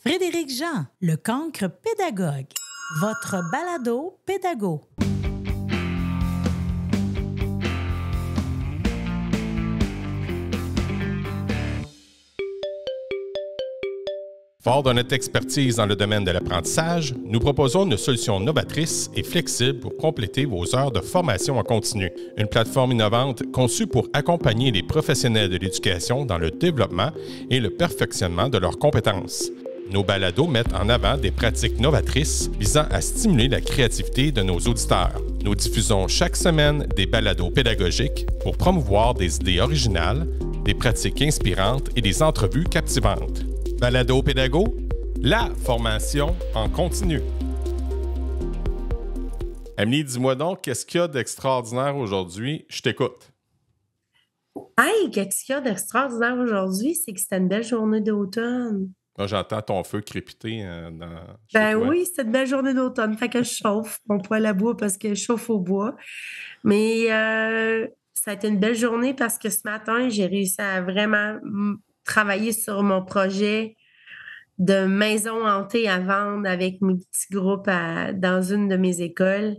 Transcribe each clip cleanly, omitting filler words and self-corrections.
Frédéric Jean, le cancre pédagogue. Votre balado pédago. Fort de notre expertise dans le domaine de l'apprentissage, nous proposons une solution novatrice et flexible pour compléter vos heures de formation en continu. Une plateforme innovante conçue pour accompagner les professionnels de l'éducation dans le développement et le perfectionnement de leurs compétences. Nos balados mettent en avant des pratiques novatrices visant à stimuler la créativité de nos auditeurs. Nous diffusons chaque semaine des balados pédagogiques pour promouvoir des idées originales, des pratiques inspirantes et des entrevues captivantes. Balado Pédago, la formation en continu. Amélie, dis-moi donc, qu'est-ce qu'il y a d'extraordinaire aujourd'hui? Je t'écoute. Hey, qu'est-ce qu'il y a d'extraordinaire aujourd'hui? C'est que c'était une belle journée d'automne. Là, j'entends ton feu crépiter chez toi. Oui, c'était une belle journée d'automne. Fait que je chauffe mon poêle à bois parce que je chauffe au bois. Mais ça a été une belle journée parce que ce matin, j'ai réussi à vraiment travailler sur mon projet de maison hantée à vendre avec mes petits groupes dans une de mes écoles.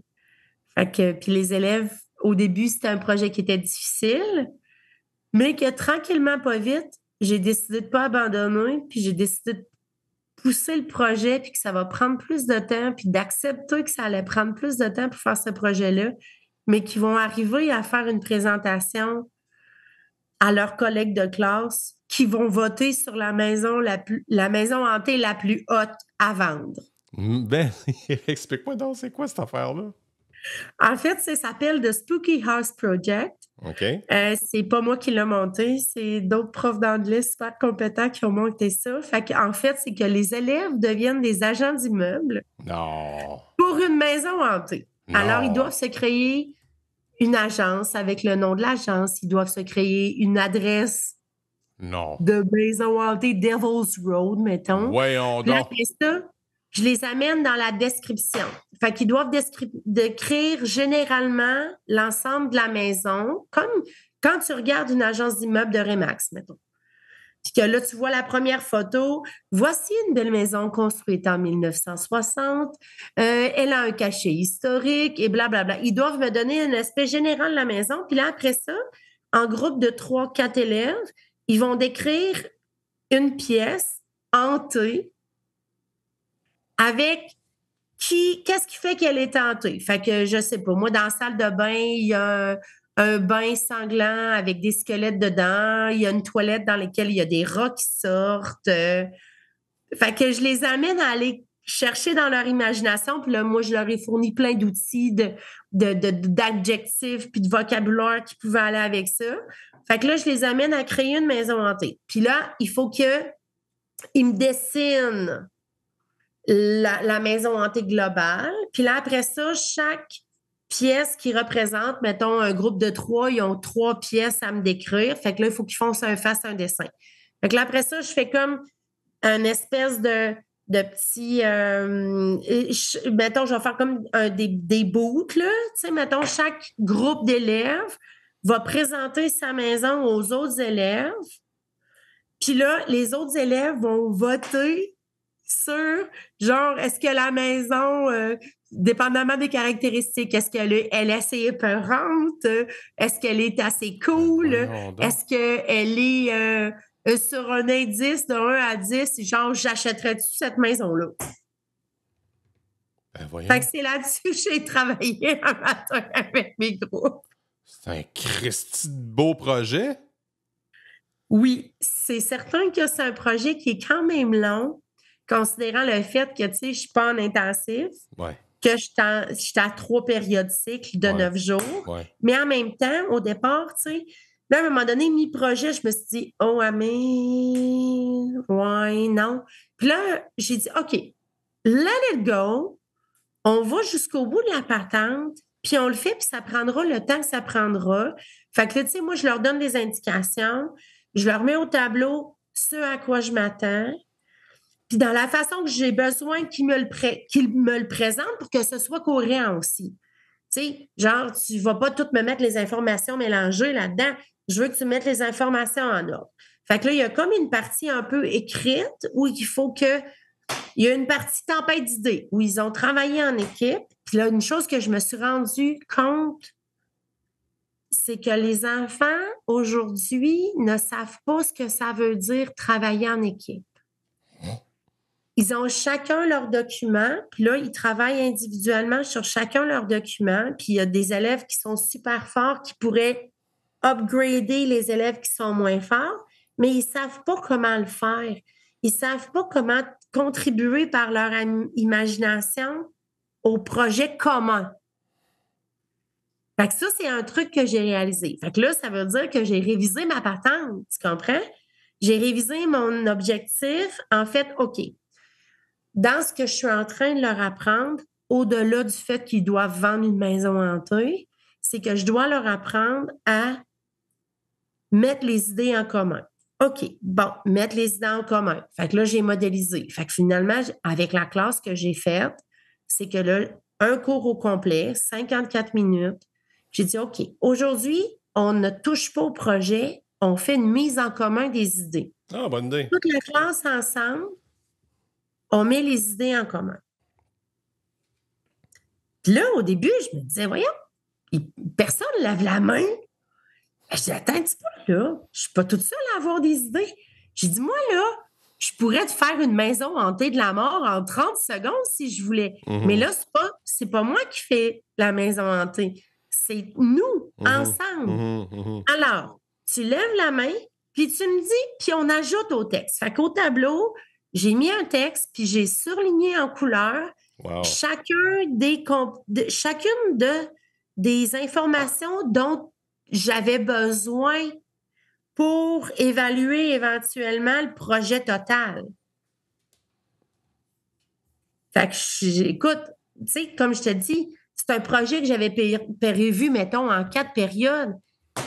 Fait que, puis les élèves, au début, c'était un projet qui était difficile, mais que tranquillement, pas vite, j'ai décidé de ne pas abandonner, puis j'ai décidé de pousser le projet, puis que ça va prendre plus de temps, puis d'accepter que ça allait prendre plus de temps pour faire ce projet-là, mais qu'ils vont arriver à faire une présentation à leurs collègues de classe qui vont voter sur la maison hantée la plus haute à vendre. Ben, explique-moi donc, c'est quoi cette affaire-là? En fait, ça s'appelle The Spooky House Project. OK. C'est pas moi qui l'ai monté, c'est d'autres profs d'anglais super compétents qui ont monté ça. Fait qu'en fait, c'est que les élèves deviennent des agents d'immeuble Non. pour une maison hantée. Non. Alors, ils doivent se créer une agence avec le nom de l'agence. Ils doivent se créer une adresse de maison hantée, Devil's Road, mettons. Voyons Puis donc. après ça, je les amène dans la description. Fait qu'ils doivent décrire généralement l'ensemble de la maison, comme quand tu regardes une agence d'immeubles de Remax, mettons. Puis que là, tu vois la première photo. Voici une belle maison construite en 1960. Elle a un cachet historique et blablabla. Ils doivent me donner un aspect général de la maison. Puis là, après ça, en groupe de 3-4 élèves, ils vont décrire une pièce hantée avec qu'est-ce qui fait qu'elle est hantée? Fait que, je sais pas, moi, dans la salle de bain, il y a un bain sanglant avec des squelettes dedans. Il y a une toilette dans laquelle il y a des rats qui sortent. Fait que je les amène à aller chercher dans leur imagination. Puis là, moi, je leur ai fourni plein d'outils, d'adjectifs puis de vocabulaire qui pouvaient aller avec ça. Fait que là, je les amène à créer une maison hantée. Puis là, il faut qu'ils me dessinent la maison hantée globale. Puis là, après ça, chaque pièce qui représente, mettons, un groupe de 3, ils ont 3 pièces à me décrire. Fait que là, il faut qu'ils fassent un dessin. Fait que là, après ça, je fais comme une espèce de petit... mettons, je vais faire comme des boucles, là. Tu sais, mettons, chaque groupe d'élèves va présenter sa maison aux autres élèves. Puis là, les autres élèves vont voter sur, genre, est-ce que la maison, dépendamment des caractéristiques, est-ce qu'elle est assez épeurante? Est-ce qu'elle est assez cool? Est-ce qu'elle est sur un indice de 1 à 10, genre, j'achèterais-tu cette maison-là? Ben voyons. Fait que c'est là-dessus que j'ai travaillé un matin avec mes groupes. C'est un Christi de beau projet. Oui, c'est certain que c'est un projet qui est quand même long, considérant le fait que, tu sais, je suis pas en intensif, que je suis à 3 périodes cycles de 9 jours. Ouais. Mais en même temps, au départ, tu sais, là, à un moment donné, mi-projet, je me suis dit, oh, mais ouais, non. Puis là, j'ai dit, OK, let it go. On va jusqu'au bout de la patente, puis on le fait, puis ça prendra le temps que ça prendra. Fait que là, tu sais, moi, je leur donne des indications, je leur mets au tableau ce à quoi je m'attends, puis dans la façon que j'ai besoin qu'ils me le présentent pour que ce soit cohérent aussi. Tu sais, genre, tu ne vas pas toutes me mettre les informations mélangées là-dedans. Je veux que tu mettes les informations en ordre. Fait que là, il y a comme une partie un peu écrite où il faut que Il y a une partie tempête d'idées où ils ont travaillé en équipe. Puis là, une chose que je me suis rendue compte, c'est que les enfants, aujourd'hui, ne savent pas ce que ça veut dire travailler en équipe. Ils ont chacun leur document, puis là, ils travaillent individuellement sur chacun leur document, puis il y a des élèves qui sont super forts qui pourraient upgrader les élèves qui sont moins forts, mais ils ne savent pas comment le faire. Ils ne savent pas comment contribuer par leur imagination au projet commun. Fait que ça, c'est un truc que j'ai réalisé. Fait que là, ça veut dire que j'ai révisé ma patente, tu comprends? J'ai révisé mon objectif. En fait, OK, dans ce que je suis en train de leur apprendre, au-delà du fait qu'ils doivent vendre une maison hantée, c'est que je dois leur apprendre à mettre les idées en commun. OK, bon, mettre les idées en commun. Fait que là, j'ai modélisé. Fait que finalement, avec la classe que j'ai faite, c'est que là, un cours au complet, 54 minutes, j'ai dit, OK, aujourd'hui, on ne touche pas au projet, on fait une mise en commun des idées. Ah, bonne idée. Toute la classe ensemble, on met les idées en commun. Puis là, au début, je me disais, voyons, personne ne lève la main. Je dis, attends un petit peu, là. Je ne suis pas toute seule à avoir des idées. J'ai dit, moi, là, je pourrais te faire une maison hantée de la mort en 30 secondes si je voulais. Mais là, c'est pas moi qui fais la maison hantée. C'est nous, ensemble. Alors, tu lèves la main, puis tu me dis, puis on ajoute au texte. Fait qu'au tableau, j'ai mis un texte, puis j'ai surligné en couleur chacune des informations dont j'avais besoin pour évaluer éventuellement le projet total. Fait que, écoute, tu sais, comme je te dis, c'est un projet que j'avais prévu, mettons, en 4 périodes.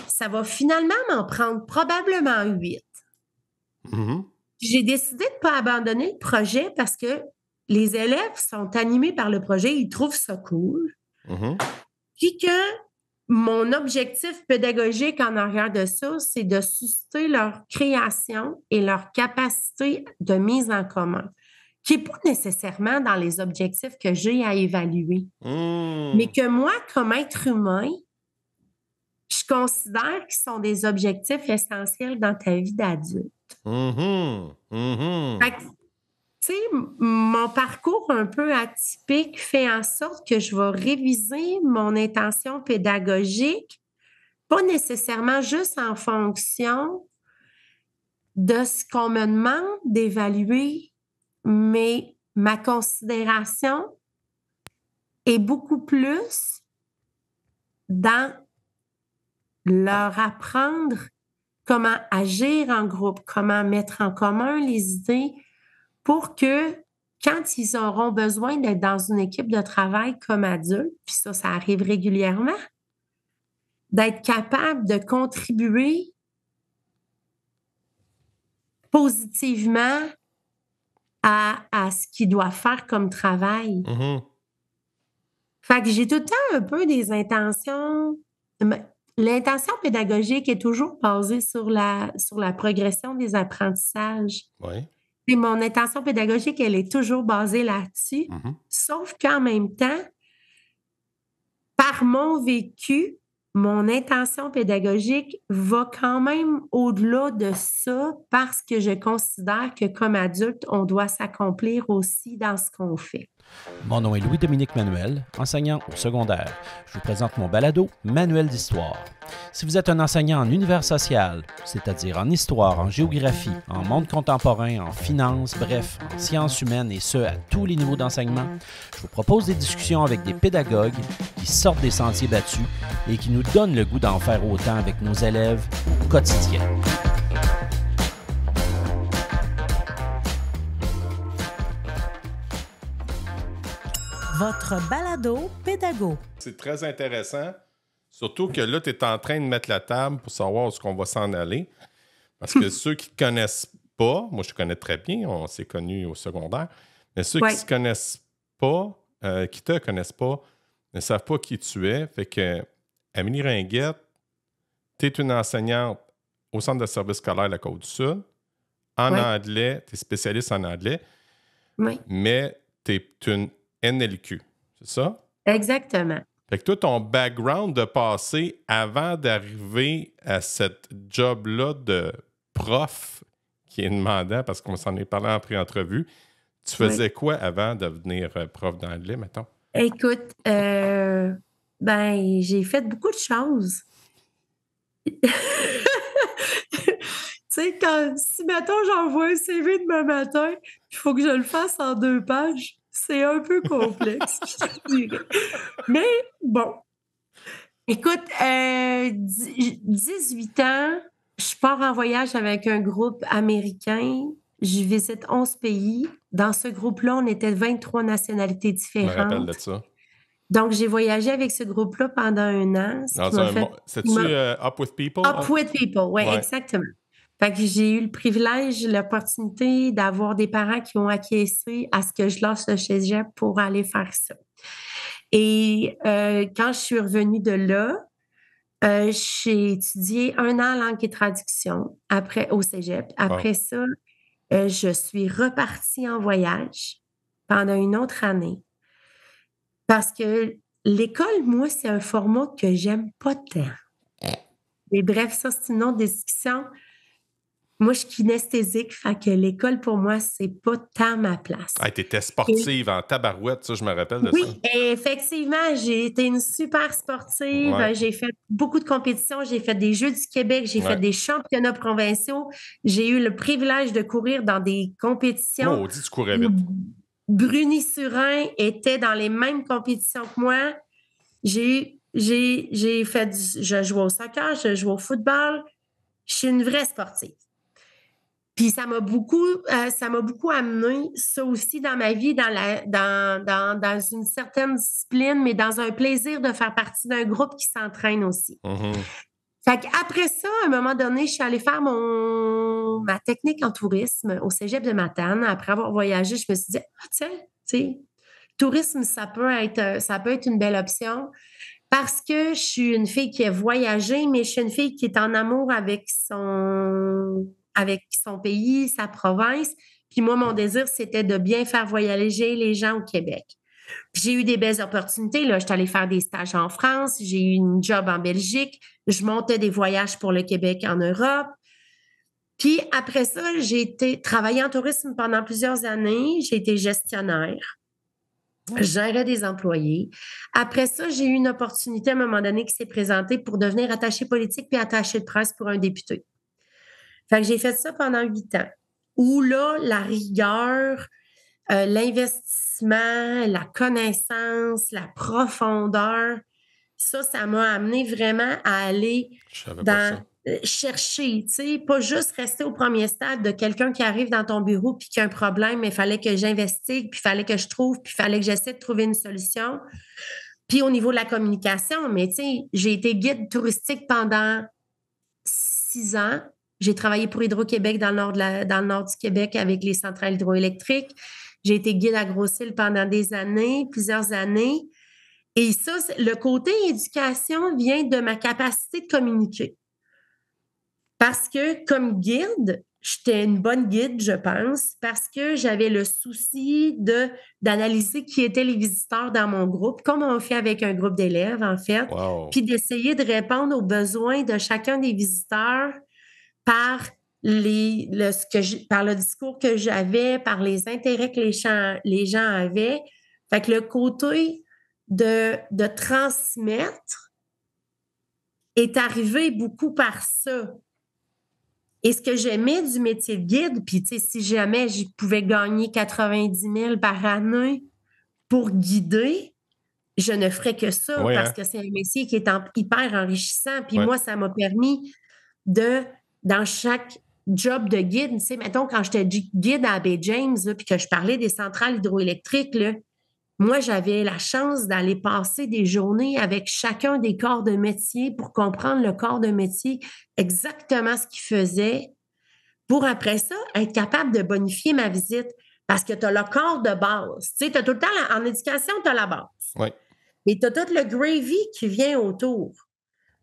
Ça va finalement m'en prendre probablement 8. J'ai décidé de ne pas abandonner le projet parce que les élèves sont animés par le projet, ils trouvent ça cool. Puis que mon objectif pédagogique en arrière de ça, c'est de susciter leur création et leur capacité de mise en commun, qui n'est pas nécessairement dans les objectifs que j'ai à évaluer, mais que moi, comme être humain, je considère qu'ils sont des objectifs essentiels dans ta vie d'adulte. Fait que, tu sais, mon parcours un peu atypique fait en sorte que je vais réviser mon intention pédagogique, pas nécessairement juste en fonction de ce qu'on me demande d'évaluer, mais ma considération est beaucoup plus dans leur apprendre comment agir en groupe, comment mettre en commun les idées pour que quand ils auront besoin d'être dans une équipe de travail comme adultes, puis ça arrive régulièrement, d'être capable de contribuer positivement à ce qu'ils doivent faire comme travail. Fait que j'ai tout le temps un peu des intentions. L'intention pédagogique est toujours basée sur la progression des apprentissages. Et mon intention pédagogique, elle est toujours basée là-dessus. Sauf qu'en même temps, par mon vécu, mon intention pédagogique va quand même au-delà de ça parce que je considère que comme adulte, on doit s'accomplir aussi dans ce qu'on fait. Mon nom est Louis-Dominique Manuel, enseignant au secondaire. Je vous présente mon balado Manuel d'histoire. Si vous êtes un enseignant en univers social, c'est-à-dire en histoire, en géographie, en monde contemporain, en finance, bref, en sciences humaines et ce, à tous les niveaux d'enseignement, je vous propose des discussions avec des pédagogues qui sortent des sentiers battus et qui nous donnent le goût d'en faire autant avec nos élèves au quotidien. Votre balado pédago. C'est très intéressant. Surtout que là, tu es en train de mettre la table pour savoir où est-ce qu'on va s'en aller. Parce que ceux qui ne te connaissent pas, moi je te connais très bien, on s'est connus au secondaire, mais ceux qui ne te connaissent pas, ne savent pas qui tu es. Fait que Amélie Ringuette, tu es une enseignante au Centre de services scolaires de la Côte-du-Sud. En anglais, tu es spécialiste en anglais. Oui. Mais tu es une NLQ, c'est ça? Exactement. Fait que toi, ton background de passé avant d'arriver à cette job-là de prof qui est demandant, parce qu'on s'en est parlé en pré-entrevue, tu faisais quoi avant de devenir prof d'anglais, mettons? Écoute, j'ai fait beaucoup de choses. Tu sais, si, mettons, j'envoie un CV demain matin, il faut que je le fasse en 2 pages, c'est un peu complexe, je te dirais. Mais bon, écoute, 18 ans, je pars en voyage avec un groupe américain. Je visite 11 pays. Dans ce groupe-là, on était 23 nationalités Je me rappelle différentes. de ça. Donc, j'ai voyagé avec ce groupe-là pendant 1 an. C'est-tu Up With People? Up with People, oui, Ouais. exactement. Fait que j'ai eu le privilège, l'opportunité d'avoir des parents qui ont acquiescé à ce que je lâche le cégep pour aller faire ça. Et quand je suis revenue de là, j'ai étudié 1 an langue et traduction au cégep. Après ça, je suis repartie en voyage pendant une autre année parce que l'école, moi, c'est un format que j'aime pas tant. Mais bref, ça, c'est une autre discussion. Moi, je suis kinesthésique, fait que l'école, pour moi, c'est pas tant ma place. Ah, t'étais sportive en tabarouette, ça, je me rappelle de ça. Oui, effectivement, j'ai été une super sportive. Ouais. J'ai fait beaucoup de compétitions. J'ai fait des Jeux du Québec. J'ai fait des championnats provinciaux. J'ai eu le privilège de courir dans des compétitions. Oh, dis, tu courais vite. Bruni-Surin était dans les mêmes compétitions que moi. Je jouais au soccer, je jouais au football. Je suis une vraie sportive. Puis ça m'a beaucoup amené ça aussi dans ma vie, dans une certaine discipline, mais dans un plaisir de faire partie d'un groupe qui s'entraîne aussi. Mm-hmm. Fait qu'après ça, à un moment donné, je suis allée faire ma technique en tourisme au cégep de Matane. Après avoir voyagé, je me suis dit, tourisme, ça peut être une belle option. Parce que je suis une fille qui a voyagé, mais je suis une fille qui est en amour avec son pays, sa province. Puis moi, mon désir, c'était de bien faire voyager les gens au Québec. Puis j'ai eu des belles opportunités. Là, j'étais allée faire des stages en France. J'ai eu une job en Belgique. Je montais des voyages pour le Québec en Europe. Puis après ça, j'ai été travailler en tourisme pendant plusieurs années. J'ai été gestionnaire. Je gérais des employés. Après ça, j'ai eu une opportunité à un moment donné qui s'est présentée pour devenir attachée politique puis attachée de presse pour un député. Fait que j'ai fait ça pendant 8 ans. Où là, la rigueur, l'investissement, la connaissance, la profondeur, ça m'a amené vraiment à aller chercher, tu sais, pas juste rester au premier stade de quelqu'un qui arrive dans ton bureau puis qui a un problème, mais il fallait que j'investigue, puis il fallait que je trouve, puis il fallait que j'essaie de trouver une solution. Puis au niveau de la communication, mais tu sais, j'ai été guide touristique pendant 6 ans. J'ai travaillé pour Hydro-Québec dans le nord du Québec avec les centrales hydroélectriques. J'ai été guide à Gros-Île pendant plusieurs années. Et ça, le côté éducation vient de ma capacité de communiquer. Parce que comme guide, j'étais une bonne guide, je pense, parce que j'avais le souci d'analyser qui étaient les visiteurs dans mon groupe, comme on fait avec un groupe d'élèves, en fait, puis d'essayer de répondre aux besoins de chacun des visiteurs par le discours que j'avais, par les intérêts que les gens avaient. Fait que le côté de transmettre est arrivé beaucoup par ça. Et ce que j'aimais du métier de guide, puis tu sais, si jamais je pouvais gagner 90 000 par année pour guider, je ne ferais que ça parce que c'est un métier qui est hyper enrichissant. Puis moi, ça m'a permis dans chaque job de guide, tu sais, mettons, quand j'étais guide à Bay James, puis que je parlais des centrales hydroélectriques, là, moi, j'avais la chance d'aller passer des journées avec chacun des corps de métier pour comprendre le corps de métier, exactement ce qu'il faisait, pour après ça, être capable de bonifier ma visite. Parce que tu as le corps de base. Tu sais, tu as tout le temps, en éducation, tu as la base. Oui. Et tu as tout le gravy qui vient autour.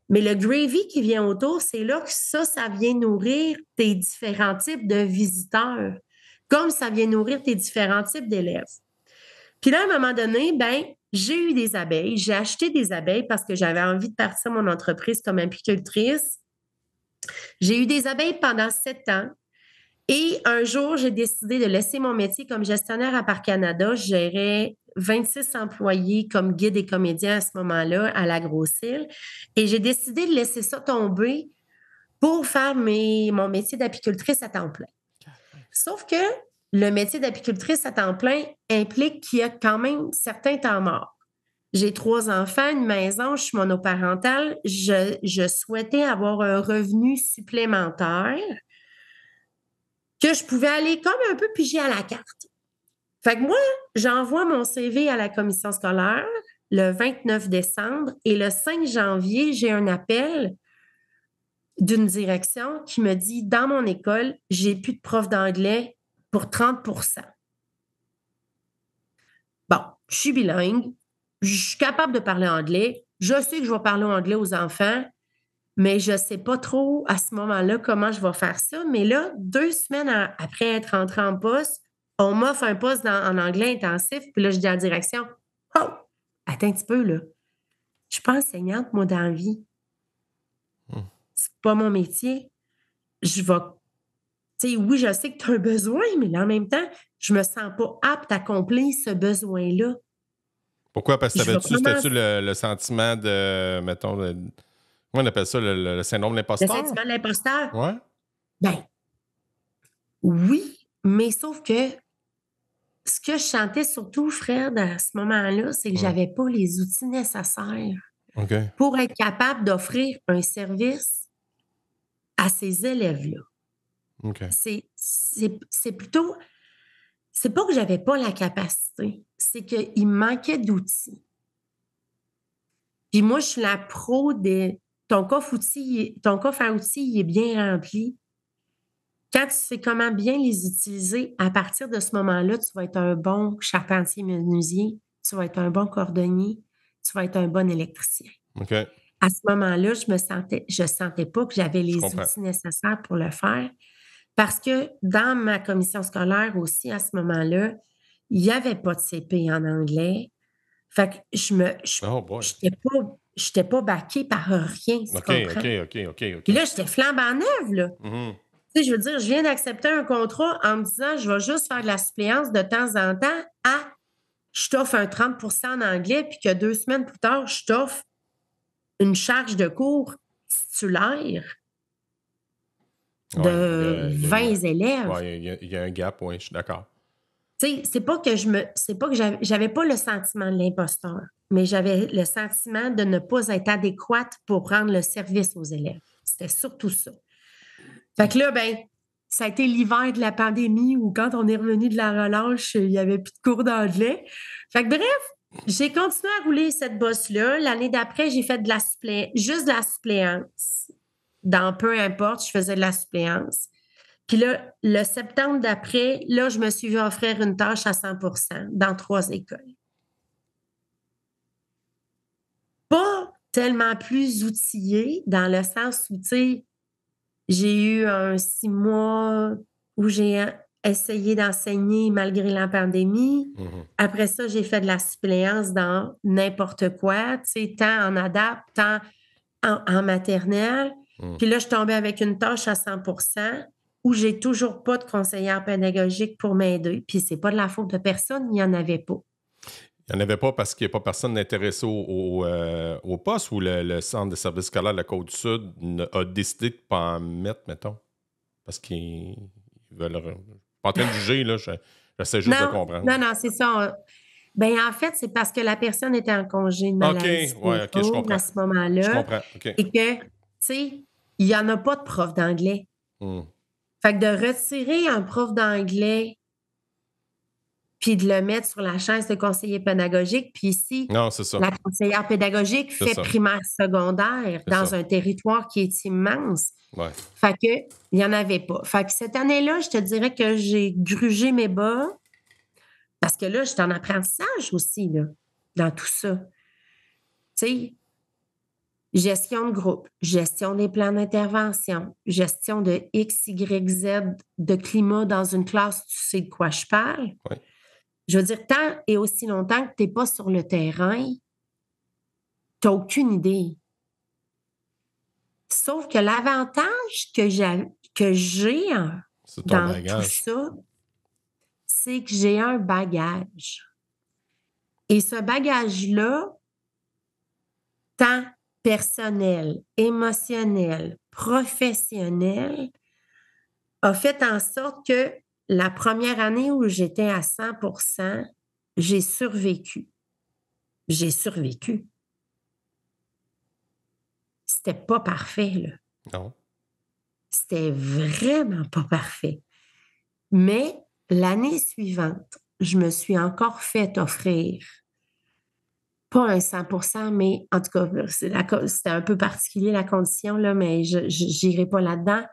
Mais le gravy qui vient autour, c'est là que ça vient nourrir tes différents types de visiteurs. comme ça vient nourrir tes différents types d'élèves. Puis là, à un moment donné, j'ai eu des abeilles. J'ai acheté des abeilles parce que j'avais envie de partir mon entreprise comme apicultrice. J'ai eu des abeilles pendant 7 ans. Et un jour, j'ai décidé de laisser mon métier comme gestionnaire à Parc Canada. Je gérais 26 employés comme guide et comédien à ce moment-là à la Grosse-Île. Et j'ai décidé de laisser ça tomber pour faire mon métier d'apicultrice à temps plein. Sauf que le métier d'apicultrice à temps plein implique qu'il y a quand même certains temps morts. J'ai 3 enfants, une maison, je suis monoparentale. Je souhaitais avoir un revenu supplémentaire que je pouvais aller comme un peu piger à la carte. Fait que moi, j'envoie mon CV à la commission scolaire le 29 décembre et le 5 janvier, j'ai un appel d'une direction qui me dit « Dans mon école, j'ai plus de prof d'anglais pour 30 ». Bon, je suis bilingue, je suis capable de parler anglais, je sais que je vais parler anglais aux enfants, mais je ne sais pas trop à ce moment-là comment je vais faire ça. Mais là, 2 semaines après être rentrée en poste, on m'offre un poste en anglais intensif. Puis là, je dis à la direction, « Oh, attends un petit peu, là. Je suis pas enseignante, moi, dans la vie. C'est pas mon métier. Je vais... Tu sais, oui, je sais que tu as un besoin, mais là, en même temps, je me sens pas apte à accomplir ce besoin-là. » Pourquoi? Parce que c'était-tu le sentiment de, mettons, comment on appelle ça, le syndrome de l'imposteur? Le sentiment de l'imposteur? Oui. Ben, oui, mais sauf que ce que je sentais surtout, Fred, à ce moment-là, c'est que j'avais pas les outils nécessaires pour être capable d'offrir un service à ces élèves-là. C'est plutôt... C'est pas que j'avais pas la capacité, c'est qu'il me manquait d'outils. Puis moi, je suis la pro des... Ton coffre à outils, il est bien rempli. Quand tu sais comment bien les utiliser, à partir de ce moment-là, tu vas être un bon charpentier menuisier, tu vas être un bon cordonnier, tu vas être un bon électricien. À ce moment-là, je sentais pas que j'avais les outils nécessaires pour le faire. Parce que dans ma commission scolaire aussi, à ce moment-là, il n'y avait pas de CP en anglais. Fait que je n'étais pas baquée par rien, tu comprends? Puis là, j'étais flambant neuve, là. Tu sais, je veux dire, je viens d'accepter un contrat en me disant, je vais juste faire de la suppléance de temps en temps je t'offre un 30 % en anglais, puis que 2 semaines plus tard, je t'offre une charge de cours titulaire de 20 élèves. Oui, il y a un gap, oui, je suis d'accord. Tu sais, c'est pas que j'avais pas le sentiment de l'imposteur, mais j'avais le sentiment de ne pas être adéquate pour rendre le service aux élèves. C'était surtout ça. Fait que là, ça a été l'hiver de la pandémie où quand on est revenu de la relâche, il n'y avait plus de cours d'anglais. Fait que bref, j'ai continué à rouler cette bosse-là. L'année d'après, j'ai fait juste de la suppléance. Dans peu importe, je faisais de la suppléance. Puis là, le septembre d'après, là, je me suis vu offrir une tâche à 100 % dans 3 écoles. Pas tellement plus outillée dans le sens où, tu sais, j'ai eu un 6 mois où j'ai essayé d'enseigner malgré la pandémie. Après ça, j'ai fait de la suppléance dans n'importe quoi, tu sais, tant en adapte, tant en maternelle. Puis là, je tombais avec une tâche à 100 % où j'ai toujours pas de conseillère pédagogique pour m'aider. Puis c'est pas de la faute de personne, il n'y en avait pas. Il n'y en avait pas parce qu'il n'y a pas personne d'intéressé au poste ou le Centre de services scolaires de la Côte-du-Sud a décidé de ne pas en mettre, mettons? Parce qu'ils veulent... Je ne suis pas en train de juger, là. J'essaie juste de comprendre. Non, c'est ça. En fait, c'est parce que la personne était en congé de maladie. Je comprends. À ce moment-là. Je comprends, Et que, tu sais, il n'y en a pas de prof d'anglais. Fait que de retirer un prof d'anglais puis de le mettre sur la chaise de conseiller pédagogique, puis ici, la conseillère pédagogique fait primaire-secondaire dans un territoire qui est immense. Fait que, il n'y en avait pas. Fait que cette année-là, je te dirais que j'ai grugé mes bas parce que là, j'étais en apprentissage aussi, là, dans tout ça. Tu sais, Gestion de groupe, gestion des plans d'intervention, gestion de X, Y, Z de climat dans une classe, tu sais de quoi je parle. Oui. Je veux dire, tant et aussi longtemps que tu n'es pas sur le terrain, tu n'as aucune idée. Sauf que l'avantage que j'ai C'est ton dans bagage. tout ça, c'est que j'ai un bagage. Et ce bagage-là, tant personnel, émotionnel, professionnel, a fait en sorte que la première année où j'étais à 100%, j'ai survécu. J'ai survécu. C'était pas parfait, là. Non. C'était vraiment pas parfait. Mais l'année suivante, je me suis encore fait offrir, pas un 100%, mais en tout cas, c'était un peu particulier la condition, là, mais je n'irai pas là-dedans.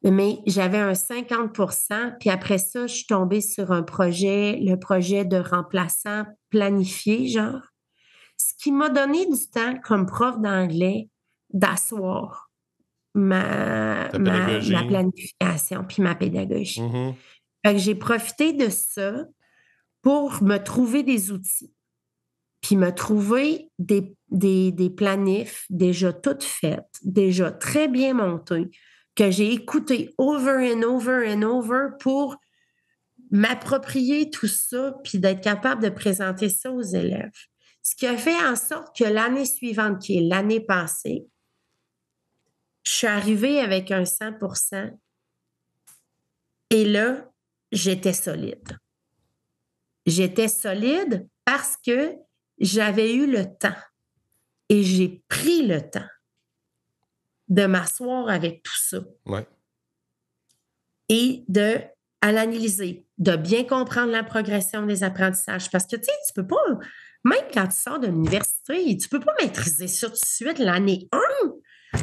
Mais j'avais un 50%, puis après ça, je suis tombée sur un projet, le projet de remplaçant planifié, genre, ce qui m'a donné du temps comme prof d'anglais d'asseoir ma planification puis ma pédagogie. Mm-hmm. Fait que j'ai profité de ça pour me trouver des outils, puis me trouver des planifs déjà toutes faites, déjà très bien montés, que j'ai écouté over and over and over pour m'approprier tout ça puis d'être capable de présenter ça aux élèves. Ce qui a fait en sorte que l'année suivante, qui est l'année passée, je suis arrivée avec un 100% et là, j'étais solide. J'étais solide parce que j'avais eu le temps et j'ai pris le temps de m'asseoir avec tout ça. Ouais. Et à l'analyser, de bien comprendre la progression des apprentissages. Parce que, tu sais, tu peux pas, même quand tu sors de l'université, tu peux pas maîtriser ça tout de suite l'année 1.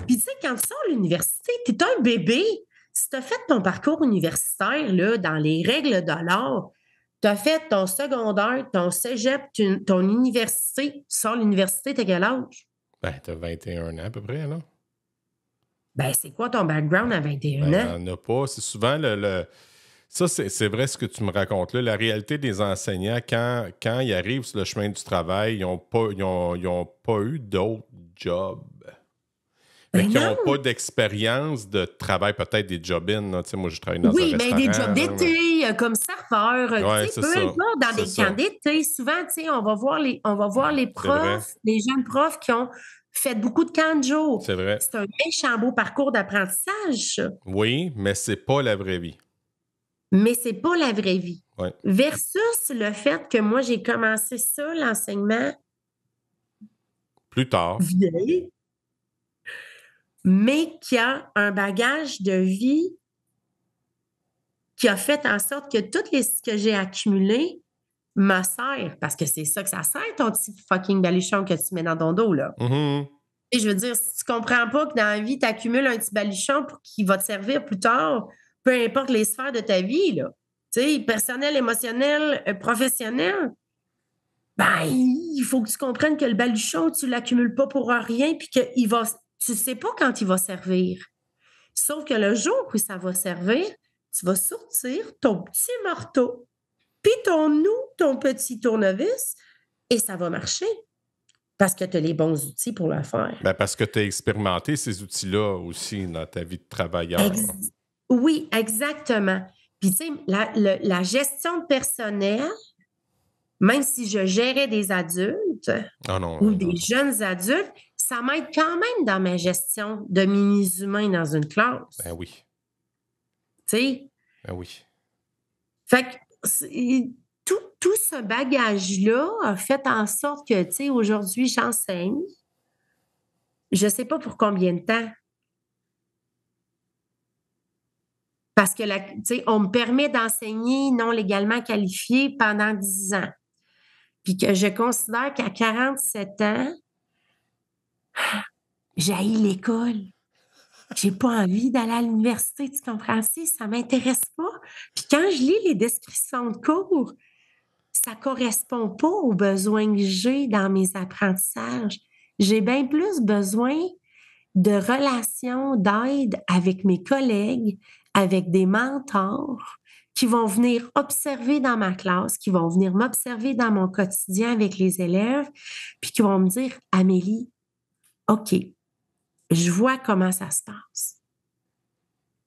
Puis, tu sais, quand tu sors de l'université, tu es un bébé. Si tu as fait ton parcours universitaire, là, dans les règles de l'art, tu as fait ton secondaire, ton cégep, ton université, tu sors de l'université, tu as quel âge? Ben, tu as 21 ans à peu près, là. Ben, c'est quoi ton background à 21 ans? Il n'y en a pas. C'est souvent Ça, c'est vrai ce que tu me racontes là. La réalité des enseignants, quand ils arrivent sur le chemin du travail, ils n'ont pas eu d'autres jobs. Mais qui n'ont pas d'expérience de travail, peut-être des job-in. Moi, je travaille dans un restaurant. Oui, mais des jobs d'été, comme serveur, ouais, peu importe, dans des camps d'été. Souvent, on va voir les profs, les jeunes profs qui ont fait beaucoup de camps de jour. C'est vrai. C'est un méchant beau parcours d'apprentissage, ça. Oui, mais c'est pas la vraie vie. Mais c'est pas la vraie vie. Ouais. Versus le fait que moi, j'ai commencé ça, l'enseignement. Plus tard. Vieille, mais qui a un bagage de vie qui a fait en sorte que tout ce que j'ai accumulé me sert. Parce que c'est ça que ça sert, ton petit fucking baluchon que tu mets dans ton dos, là. Mm-hmm. Et je veux dire, si tu comprends pas que dans la vie, tu accumules un petit baluchon pour qu'il va te servir plus tard, peu importe les sphères de ta vie, là. Tu sais, personnel, émotionnel, professionnel, ben, il faut que tu comprennes que le baluchon, tu l'accumules pas pour rien, puis que tu sais pas quand il va servir. Sauf que le jour où ça va servir, tu vas sortir ton petit marteau, puis ton petit tournevis, et ça va marcher. Parce que tu as les bons outils pour le faire. Ben parce que tu as expérimenté ces outils-là aussi dans ta vie de travailleur. Oui, exactement. Puis, tu sais, la gestion de personnel, même si je gérais des adultes ou des jeunes adultes, ça m'aide quand même dans ma gestion de mini-humains dans une classe. Ben oui. Tu sais? Ben oui. Fait que tout ce bagage-là a fait en sorte que, tu sais, aujourd'hui, j'enseigne. Je ne sais pas pour combien de temps. Parce que, tu sais, on me permet d'enseigner non légalement qualifié pendant 10 ans. Puis que je considère qu'à 47 ans, j'haïs l'école. J'ai pas envie d'aller à l'université, tu comprends? Ça m'intéresse pas. Puis quand je lis les descriptions de cours, ça correspond pas aux besoins que j'ai dans mes apprentissages. j'ai bien plus besoin de relations, d'aide avec mes collègues, avec des mentors qui vont venir observer dans ma classe, qui vont venir m'observer dans mon quotidien avec les élèves, puis qui vont me dire, Amélie, OK, je vois comment ça se passe.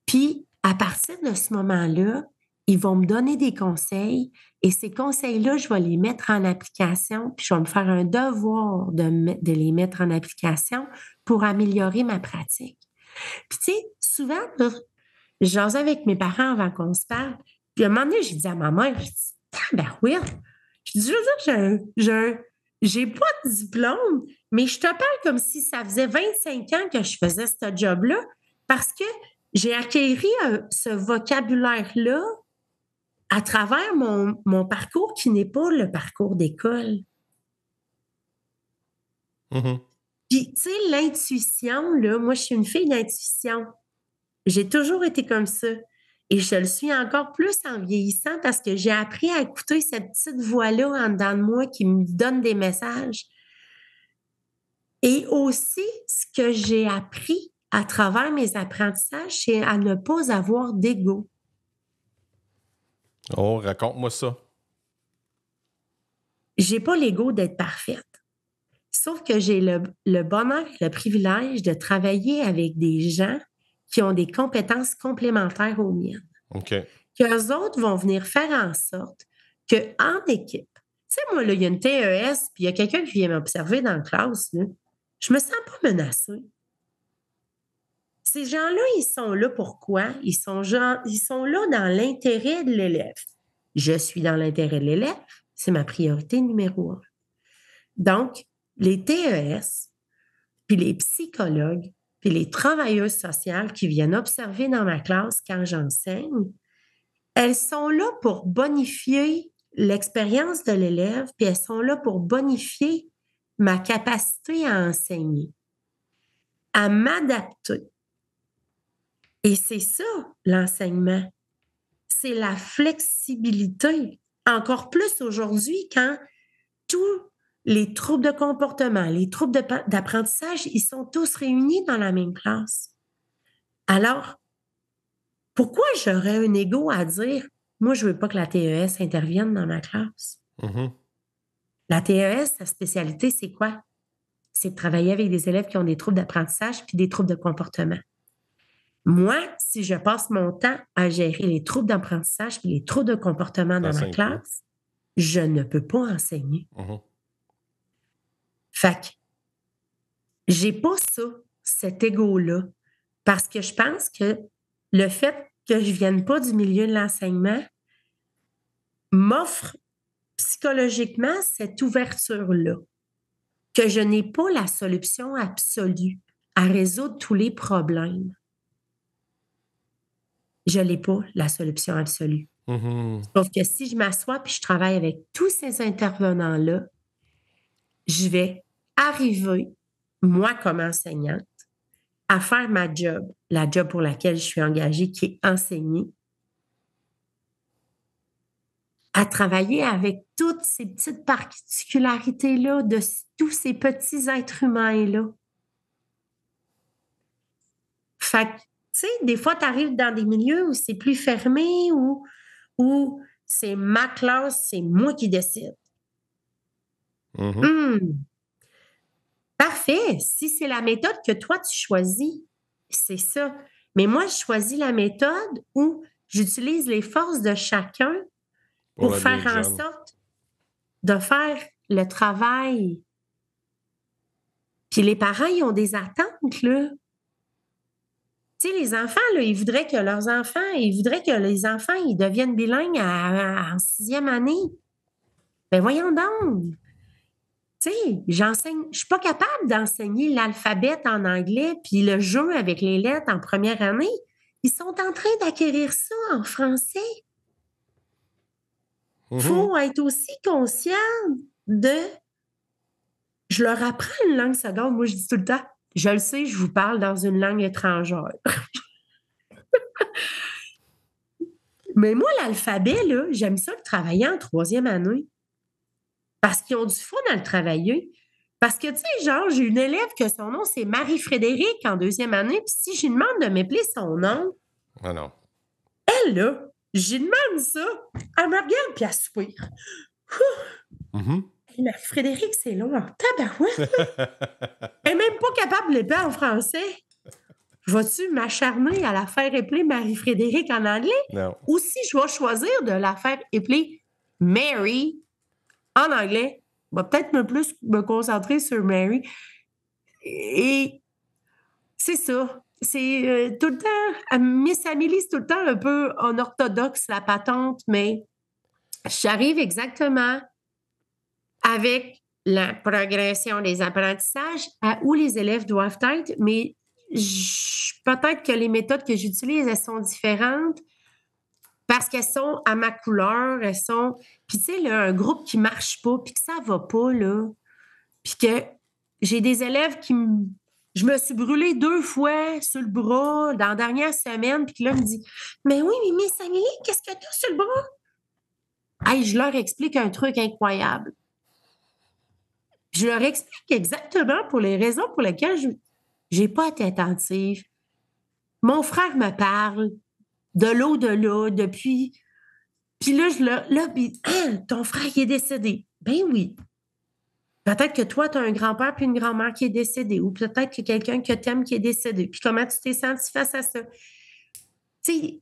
Puis, à partir de ce moment-là, ils vont me donner des conseils et ces conseils-là, je vais les mettre en application, puis je vais me faire un devoir de les mettre en application pour améliorer ma pratique. Puis, tu sais, souvent, là, je jasais avec mes parents avant qu'on se parle, puis à un moment donné, j'ai dit à ma mère, je dis, oui, je dis, je veux dire, j'ai pas de diplôme, mais je te parle comme si ça faisait 25 ans que je faisais ce job-là, parce que j'ai acquéri ce vocabulaire-là à travers mon parcours qui n'est pas le parcours d'école. Mm-hmm. Puis, tu sais, l'intuition, là, moi, je suis une fille d'intuition. J'ai toujours été comme ça. Et je le suis encore plus en vieillissant parce que j'ai appris à écouter cette petite voix-là en dedans de moi qui me donne des messages. Et aussi, ce que j'ai appris à travers mes apprentissages, c'est à ne pas avoir d'ego. Oh, raconte-moi ça. J'ai pas l'ego d'être parfaite. Sauf que j'ai le bonheur et le privilège de travailler avec des gens qui ont des compétences complémentaires aux miennes. OK. Qu'eux autres vont venir faire en sorte qu'en équipe, tu sais, moi, là, il y a une TES, puis il y a quelqu'un qui vient m'observer dans la classe, là, je me sens pas menacée. Ces gens-là, ils sont là pourquoi? Ils sont là dans l'intérêt de l'élève. Je suis dans l'intérêt de l'élève, c'est ma priorité numéro 1. Donc, les TES, puis les psychologues, puis les travailleuses sociales qui viennent observer dans ma classe quand j'enseigne, elles sont là pour bonifier l'expérience de l'élève, puis elles sont là pour bonifier ma capacité à enseigner, à m'adapter. Et c'est ça, l'enseignement. C'est la flexibilité. Encore plus aujourd'hui, quand tous les troubles de comportement, les troubles d'apprentissage, ils sont tous réunis dans la même classe. Alors, pourquoi j'aurais un ego à dire, moi, je ne veux pas que la TES intervienne dans ma classe? Mm-hmm. La TES, sa spécialité, c'est quoi? C'est de travailler avec des élèves qui ont des troubles d'apprentissage puis des troubles de comportement. Moi, si je passe mon temps à gérer les troubles d'apprentissage et les troubles de comportement dans ma classe, je ne peux pas enseigner. Mm-hmm. Fait que j'ai pas ça, cet ego-là, parce que je pense que le fait que je vienne pas du milieu de l'enseignement m'offre psychologiquement cette ouverture-là, que je n'ai pas la solution absolue à résoudre tous les problèmes. Je n'ai pas la solution absolue. Mm-hmm. Sauf que si je m'assois puis je travaille avec tous ces intervenants-là, je vais arriver, moi comme enseignante, à faire ma job, la job pour laquelle je suis engagée, qui est enseigner, à travailler avec toutes ces petites particularités-là de tous ces petits êtres humains-là. Fait que, tu sais, des fois, tu arrives dans des milieux où c'est plus fermé, où c'est ma classe, c'est moi qui décide. Mm-hmm. Parfait. Si c'est la méthode que toi, tu choisis, c'est ça. Mais moi, je choisis la méthode où j'utilise les forces de chacun pour faire en sorte de faire le travail. Puis les parents, ils ont des attentes, là. Tu sais, les enfants, là, ils voudraient que les enfants, ils deviennent bilingues en 6e année. Ben voyons donc! Tu sais, j'enseigne, je suis pas capable d'enseigner l'alphabet en anglais puis le jeu avec les lettres en première année. Ils sont en train d'acquérir ça en français. Il faut être aussi conscient de... Je leur apprends une langue seconde. Moi, je dis tout le temps, je le sais, je vous parle dans une langue étrangère. Mais moi, l'alphabet, là, j'aime ça le travailler en 3e année. Parce qu'ils ont du fun à le travailler. Parce que, tu sais, genre, j'ai une élève que son nom, c'est Marie-Frédérique en 2e année, puis si je lui demande de m'appeler son nom, Ah non. elle, là, j'y demande ça, elle me regarde puis elle soupire. Mhm. Hey, Marie-Frédérique, c'est long en tabarouette. Elle n'est même pas capable de l'appeler en français. Vas-tu m'acharner à la faire appeler Marie-Frédérique en anglais? Non. Ou si je vais choisir de la faire appeler Mary en anglais, je vais peut-être plus me concentrer sur Mary. Et c'est ça. C'est tout le temps, Miss Amélie, c'est tout le temps un peu en orthodoxe, la patente, mais j'arrive exactement avec la progression des apprentissages à où les élèves doivent être, mais peut-être que les méthodes que j'utilise, elles sont différentes parce qu'elles sont à ma couleur, elles sont... Puis tu sais, là, un groupe qui marche pas, puis que ça va pas, là, puis que j'ai des élèves qui me... Je me suis brûlée 2 fois sur le bras dans la dernière semaine, puis que là, il me dit « Mais oui, mais Miss Amélie, qu'est-ce que tu as sur le bras? » Hey, je leur explique un truc incroyable. Je leur explique exactement pour les raisons pour lesquelles je n'ai pas été attentive. Mon frère me parle de l'au-delà depuis... Puis là, puis, ton frère, il est décédé. Ben oui. Peut-être que toi, tu as un grand-père puis une grand-mère qui est décédée, ou peut-être que quelqu'un que tu aimes qui est décédé. Puis comment tu t'es senti face à ça? Tu sais,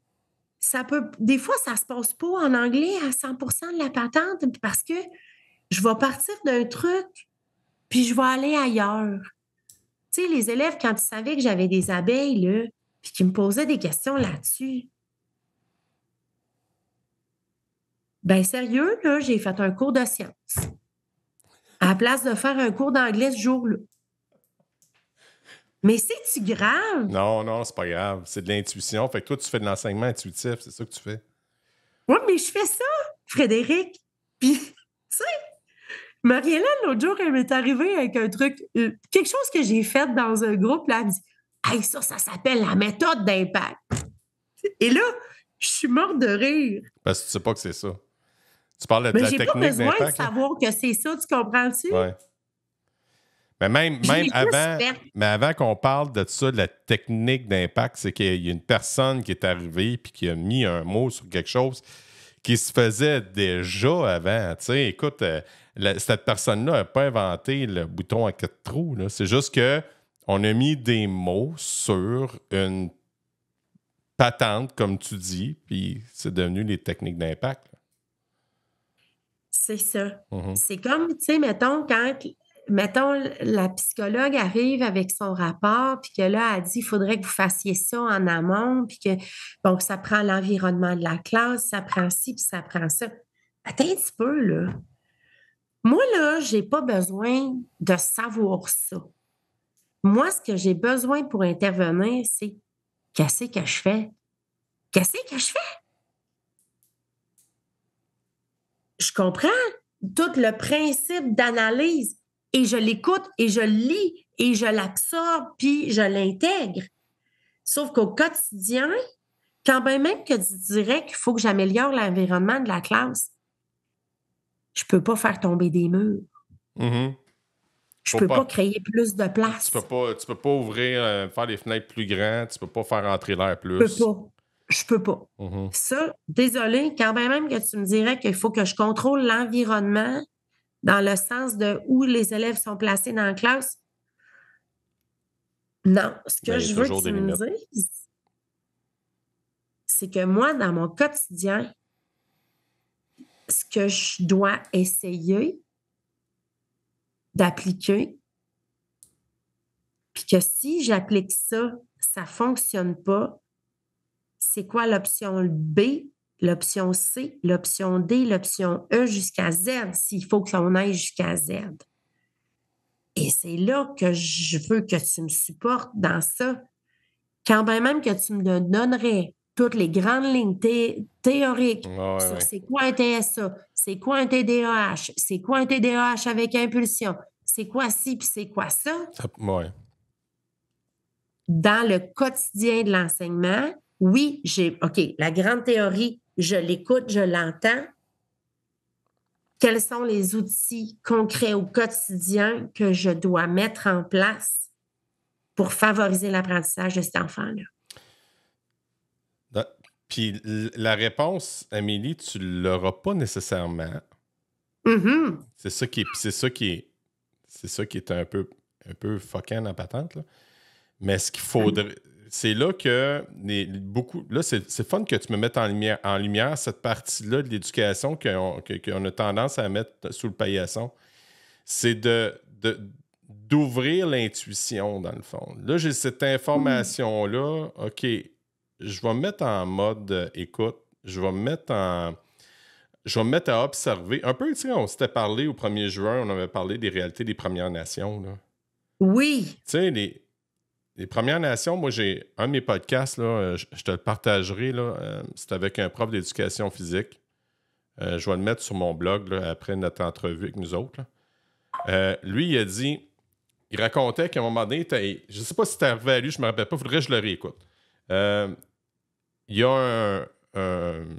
ça peut... Des fois, ça se passe pas en anglais à 100% de la patente parce que je vais partir d'un truc puis je vais aller ailleurs. Tu sais, les élèves, quand ils savaient que j'avais des abeilles, là, puis qu'ils me posaient des questions là-dessus, ben sérieux, là, j'ai fait un cours de sciences à la place de faire un cours d'anglais ce jour-là. Mais c'est-tu grave? Non, non, c'est pas grave. C'est de l'intuition. Fait que toi, tu fais de l'enseignement intuitif. C'est ça que tu fais. Oui, mais je fais ça, Frédéric. Puis, tu sais, Marie-Hélène, l'autre jour, elle m'est arrivée avec un truc, quelque chose que j'ai fait dans un groupe, là, elle me dit « Hey, ça s'appelle la méthode d'impact. » Et là, je suis morte de rire. Parce que tu sais pas que c'est ça. Tu parles de Mais la j'ai technique pas besoin d'impact. de savoir que c'est ça, tu comprends-tu? Oui. Mais même avant qu'on parle de ça, de la technique d'impact, c'est qu'il y a une personne qui est arrivée puis qui a mis un mot sur quelque chose qui se faisait déjà avant. Tu sais, écoute, cette personne-là n'a pas inventé le bouton à 4 trous. Là. C'est juste qu'on a mis des mots sur une patente, comme tu dis, puis c'est devenu les techniques d'impact. C'est ça. Mm-hmm. C'est comme, tu sais, mettons, la psychologue arrive avec son rapport, puis que là, elle dit, il faudrait que vous fassiez ça en amont, puis que, bon, ça prend l'environnement de la classe, ça prend ci, puis ça prend ça. Attends un petit peu, là. Moi, là, j'ai pas besoin de savoir ça. Moi, ce que j'ai besoin pour intervenir, c'est qu'est-ce que je fais? Qu'est-ce que je fais? Je comprends tout le principe d'analyse et je l'écoute et je le lis et je l'absorbe puis je l'intègre. Sauf qu'au quotidien, quand même que tu dirais qu'il faut que j'améliore l'environnement de la classe, je peux pas faire tomber des murs. Mm-hmm. Je peux pas créer plus de place. Tu peux pas ouvrir, faire les fenêtres plus grandes, tu peux pas faire entrer l'air plus. Je peux pas. Mm-hmm. Ça, désolé, quand même que tu me dirais qu'il faut que je contrôle l'environnement dans le sens de où les élèves sont placés dans la classe, non. Ce que je veux que tu me dises, c'est que moi, dans mon quotidien, ce que je dois essayer d'appliquer, puis que si j'applique ça, ça ne fonctionne pas, c'est quoi l'option B, l'option C, l'option D, l'option E jusqu'à Z, s'il faut qu'on aille jusqu'à Z. Et c'est là que je veux que tu me supportes dans ça. Quand même que tu me donnerais toutes les grandes lignes théoriques sur c'est quoi un TSA, c'est quoi un TDAH, c'est quoi un TDAH avec impulsion, c'est quoi ci puis c'est quoi ça. Ouais. Dans le quotidien de l'enseignement, oui, OK, la grande théorie, je l'écoute, je l'entends. quels sont les outils concrets au quotidien que je dois mettre en place pour favoriser l'apprentissage de cet enfant-là? Puis la réponse, Amélie, tu ne l'auras pas nécessairement. Mm-hmm. C'est ça qui est un peu fuckant en patente, là. Mais ce qu'il faudrait... C'est là que là, c'est fun que tu me mettes en lumière cette partie-là de l'éducation qu'on a tendance à mettre sous le paillasson. C'est d'ouvrir l'intuition, dans le fond. Là, j'ai cette information-là. OK, je vais me mettre en mode écoute. Je vais me mettre à observer. Un peu, tu sais, on s'était parlé au 1er juin, on avait parlé des réalités des Premières Nations, là. Oui. Tu sais, les Premières Nations, moi, j'ai un de mes podcasts, là, je te le partagerai, là, c'est avec un prof d'éducation physique. Je vais le mettre sur mon blog là, après notre entrevue avec nous autres, là. Lui, il racontait qu'à un moment donné, je ne sais pas si c'était arrivé à lui, je ne me rappelle pas, il faudrait que je le réécoute. Il y a une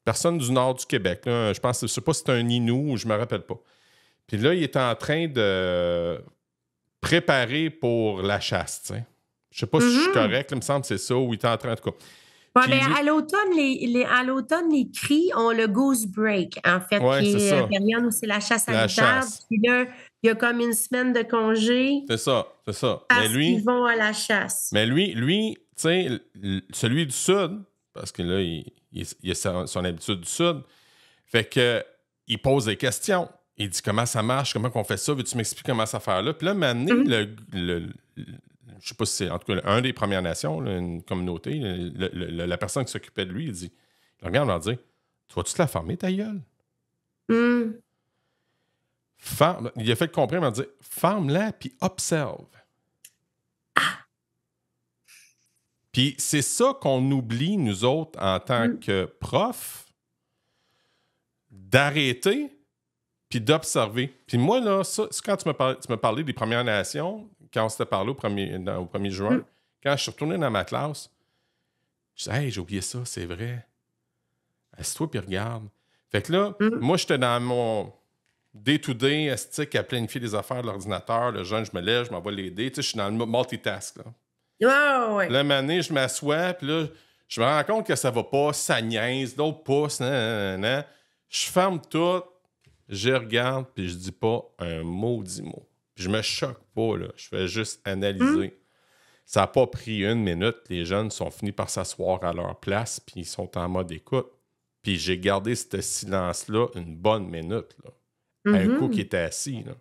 personne du nord du Québec, là, je ne sais pas si c'est un Inou ou je ne me rappelle pas. Puis là, il était en train de préparer pour la chasse, tu sais. Je sais pas si je suis correct, là, il me semble que c'est ça, ou il était en train de... Ouais, ben, à l'automne, les cris ont le goose break, en fait, qui est la période où c'est la chasse à l'hiver. Puis là, il y a comme une semaine de congé. C'est ça. Parce qu'ils vont à la chasse. Mais lui, tu sais, celui du Sud, parce que là, il a son habitude du Sud, fait que il pose des questions. Il dit comment ça marche, comment on fait ça, veux-tu m'expliquer comment ça fait là? Puis là, maintenant, je sais pas si c'est en tout cas un des Premières Nations, là, une communauté, la personne qui s'occupait de lui, il dit, il regarde, il leur dit, tu vas-tu te la fermer, ta gueule? Il a fait comprendre, il m'a dit, ferme-la, puis observe. Puis c'est ça qu'on oublie, nous autres, en tant que profs, d'arrêter puis d'observer. Puis moi, là, ça, c'est quand tu m'as parlé des Premières Nations, quand on s'était parlé au 1er juin, quand je suis retourné dans ma classe, je disais, hey, j'ai oublié ça, c'est vrai. Assieds-toi puis regarde. Fait que là, moi, j'étais dans mon day-to-day estique à planifier des affaires de l'ordinateur. Le jeune, je me lève, je m'envoie l'aider. Tu sais, je suis dans le multitask, là. Ouais. Là, une année, je m'assois, puis là, je me rends compte que ça va pas, ça niaise, d'autres pouces, nan. Je ferme tout. Je regarde, puis je dis pas un maudit mot. Puis je me choque pas, là. Je fais juste analyser. Ça n'a pas pris 1 minute. Les jeunes sont finis par s'asseoir à leur place, puis ils sont en mode écoute. Puis j'ai gardé ce silence-là une bonne minute, là. Un coup qui était assis, là.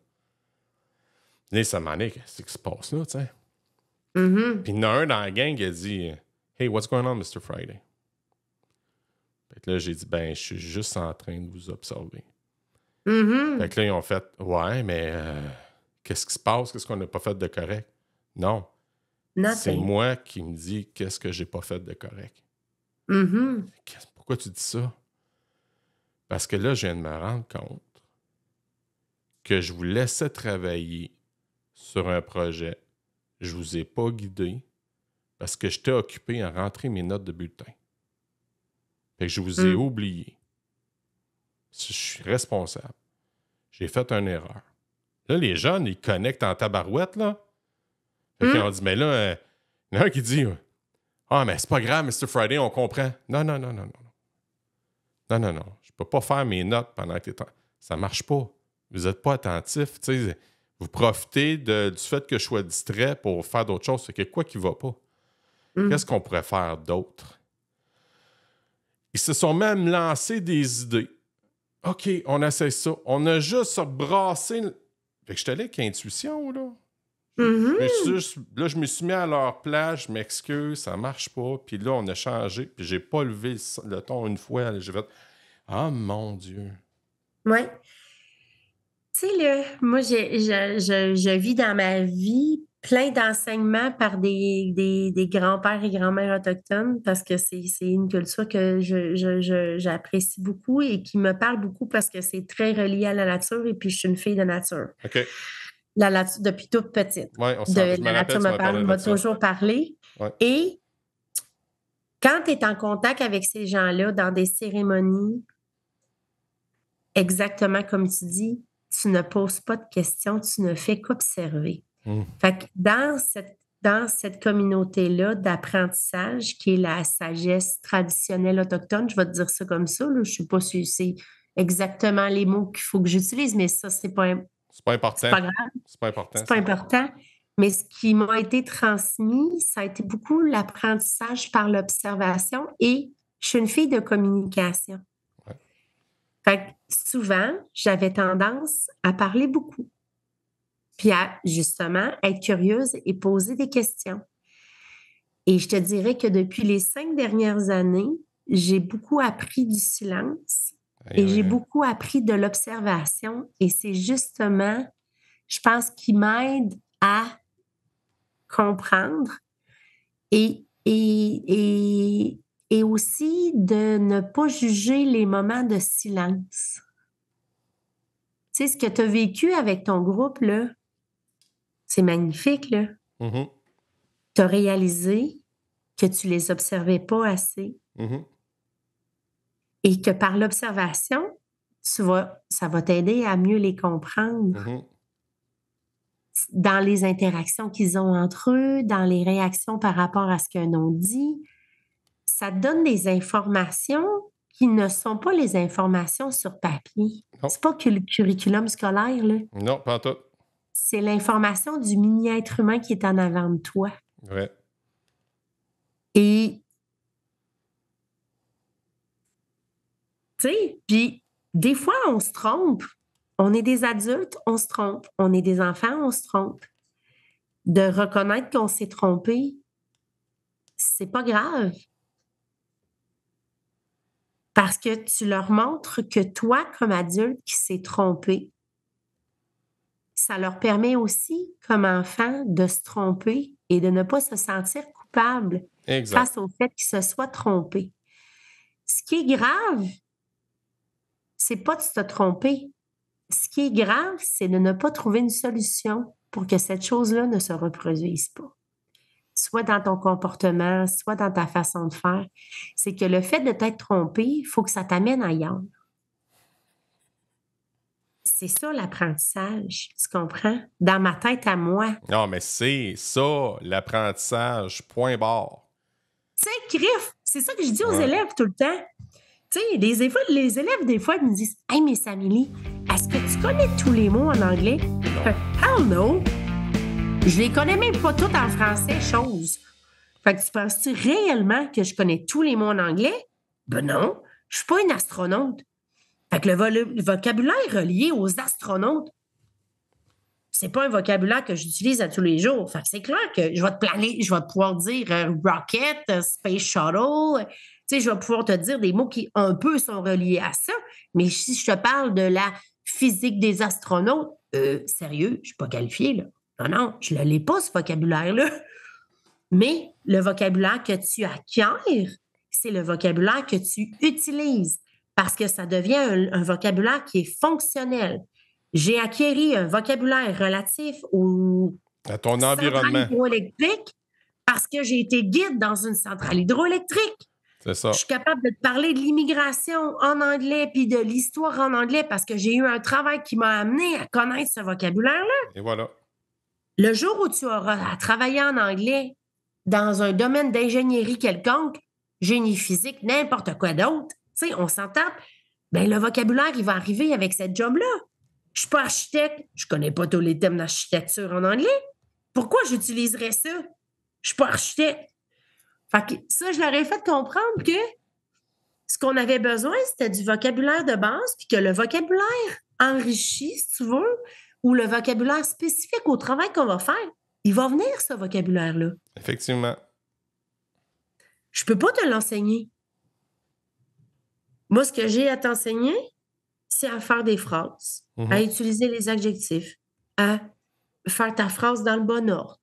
Là, ça m'en est, qu'est-ce qui se passe là, tu sais? Puis il y en a un dans la gang qui a dit « Hey, what's going on, Mr. Friday? » Fait que là, j'ai dit « Ben, je suis juste en train de vous observer. » Fait que là, ils ont fait « Ouais, mais qu'est-ce qui se passe? Qu'est-ce qu'on n'a pas fait de correct? » Non. C'est moi qui me dis qu'est-ce que j'ai pas fait de correct. Pourquoi tu dis ça? Parce que là, je viens de me rendre compte que je vous laissais travailler sur un projet. Je vous ai pas guidé parce que j'étais occupé à rentrer mes notes de bulletin. Fait que je vous ai oublié. Je suis responsable. J'ai fait une erreur. Là, les jeunes, ils connectent en tabarouette, là. Fait qu'ils ont dit, mais là, il y en a un qui dit, ah, mais c'est pas grave, Mr. Friday, on comprend. Non. Je peux pas faire mes notes pendant que t'es... Ça marche pas. Vous êtes pas attentif, tu sais. Vous profitez du fait que je sois distrait pour faire d'autres choses. C'est que quoi qui va pas? Qu'est-ce qu'on pourrait faire d'autre? Ils se sont même lancés des idées. OK, on essaie ça. On a juste brassé... Fait que j'étais là avec intuition, là. Je me suis mis à leur place, je m'excuse, ça marche pas. Puis là, on a changé. Puis j'ai pas levé le ton une fois. J'ai fait « Ah, mon Dieu! » Oui. Tu sais, là, moi, je vis dans ma vie plein d'enseignements par des grands-pères et grands-mères autochtones parce que c'est une culture que j'apprécie beaucoup et qui me parle beaucoup parce que c'est très relié à la nature et puis je suis une fille de nature. OK. La nature, depuis toute petite. Oui, la nature m'a toujours parlé. Ouais. Et quand tu es en contact avec ces gens-là dans des cérémonies, exactement comme tu dis, tu ne poses pas de questions, tu ne fais qu'observer. Fait que dans cette communauté-là d'apprentissage, qui est la sagesse traditionnelle autochtone, je vais te dire ça comme ça, là, je ne sais pas si c'est exactement les mots qu'il faut que j'utilise, mais ça, c'est pas important. C'est pas grave. C'est pas important. C'est pas important. Mais ce qui m'a été transmis, ça a été beaucoup l'apprentissage par l'observation et je suis une fille de communication. Ouais. Fait que souvent, j'avais tendance à parler beaucoup. Puis à, justement, être curieuse et poser des questions. Et je te dirais que depuis les 5 dernières années, j'ai beaucoup appris du silence et j'ai beaucoup appris de l'observation. Et c'est justement, je pense, qui m'aide à comprendre et aussi de ne pas juger les moments de silence. Tu sais, ce que tu as vécu avec ton groupe, là, c'est magnifique, là. Mm-hmm. Tu as réalisé que tu les observais pas assez et que par l'observation, ça va t'aider à mieux les comprendre dans les interactions qu'ils ont entre eux, dans les réactions par rapport à ce qu'un autre dit. Ça te donne des informations qui ne sont pas les informations sur papier. Non. C'est pas que le curriculum scolaire, là. Non, pas en tout. C'est l'information du mini-être humain qui est en avant de toi. Ouais. Et, tu sais, puis des fois, on se trompe. On est des adultes, on se trompe. On est des enfants, on se trompe. De reconnaître qu'on s'est trompé, c'est pas grave. Parce que tu leur montres que toi, comme adulte qui s'est trompé, ça leur permet aussi, comme enfant, de se tromper et de ne pas se sentir coupable face au fait qu'ils se soient trompés. Ce qui est grave, c'est pas de se tromper. Ce qui est grave, c'est de ne pas trouver une solution pour que cette chose-là ne se reproduise pas. Soit dans ton comportement, soit dans ta façon de faire. C'est que le fait de t'être trompé, il faut que ça t'amène ailleurs. C'est ça l'apprentissage, tu comprends? Dans ma tête à moi. Non, mais c'est ça, l'apprentissage, point barre. Tu sais, Criff, c'est ça que je dis aux élèves tout le temps. Tu sais, les élèves, des fois, ils me disent « Hey, Miss Amélie, est-ce que tu connais tous les mots en anglais? » Hell no! Je les connais même pas tous en français, chose. Fait que tu penses-tu réellement que je connais tous les mots en anglais? Ben non, je suis pas une astronaute. Fait que le vocabulaire relié aux astronautes, c'est pas un vocabulaire que j'utilise à tous les jours. Fait que c'est clair que je vais te pouvoir dire rocket, space shuttle. Tu sais, je vais pouvoir te dire des mots qui un peu sont reliés à ça. Mais si je te parle de la physique des astronautes, sérieux, je suis pas qualifiée, là. Non, je ne l'ai pas, ce vocabulaire-là. Mais le vocabulaire que tu acquiers, c'est le vocabulaire que tu utilises parce que ça devient un vocabulaire qui est fonctionnel. J'ai acquis un vocabulaire relatif à ton environnement hydroélectrique parce que j'ai été guide dans une centrale hydroélectrique. C'est ça. Je suis capable de te parler de l'immigration en anglais puis de l'histoire en anglais parce que j'ai eu un travail qui m'a amené à connaître ce vocabulaire-là. Et voilà. Le jour où tu auras à travailler en anglais dans un domaine d'ingénierie quelconque, génie physique, n'importe quoi d'autre, tu sais, on s'entend, bien, le vocabulaire, il va arriver avec cette job-là. Je ne suis pas architecte, je ne connais pas tous les thèmes d'architecture en anglais. Pourquoi j'utiliserais ça? Je ne suis pas architecte. Fait que ça, je leur ai fait comprendre que ce qu'on avait besoin, c'était du vocabulaire de base, puis que le vocabulaire enrichi, si tu veux, ou le vocabulaire spécifique au travail qu'on va faire, il va venir, ce vocabulaire-là. Effectivement. Je peux pas te l'enseigner. Moi, ce que j'ai à t'enseigner, c'est à faire des phrases, à utiliser les adjectifs, à faire ta phrase dans le bon ordre.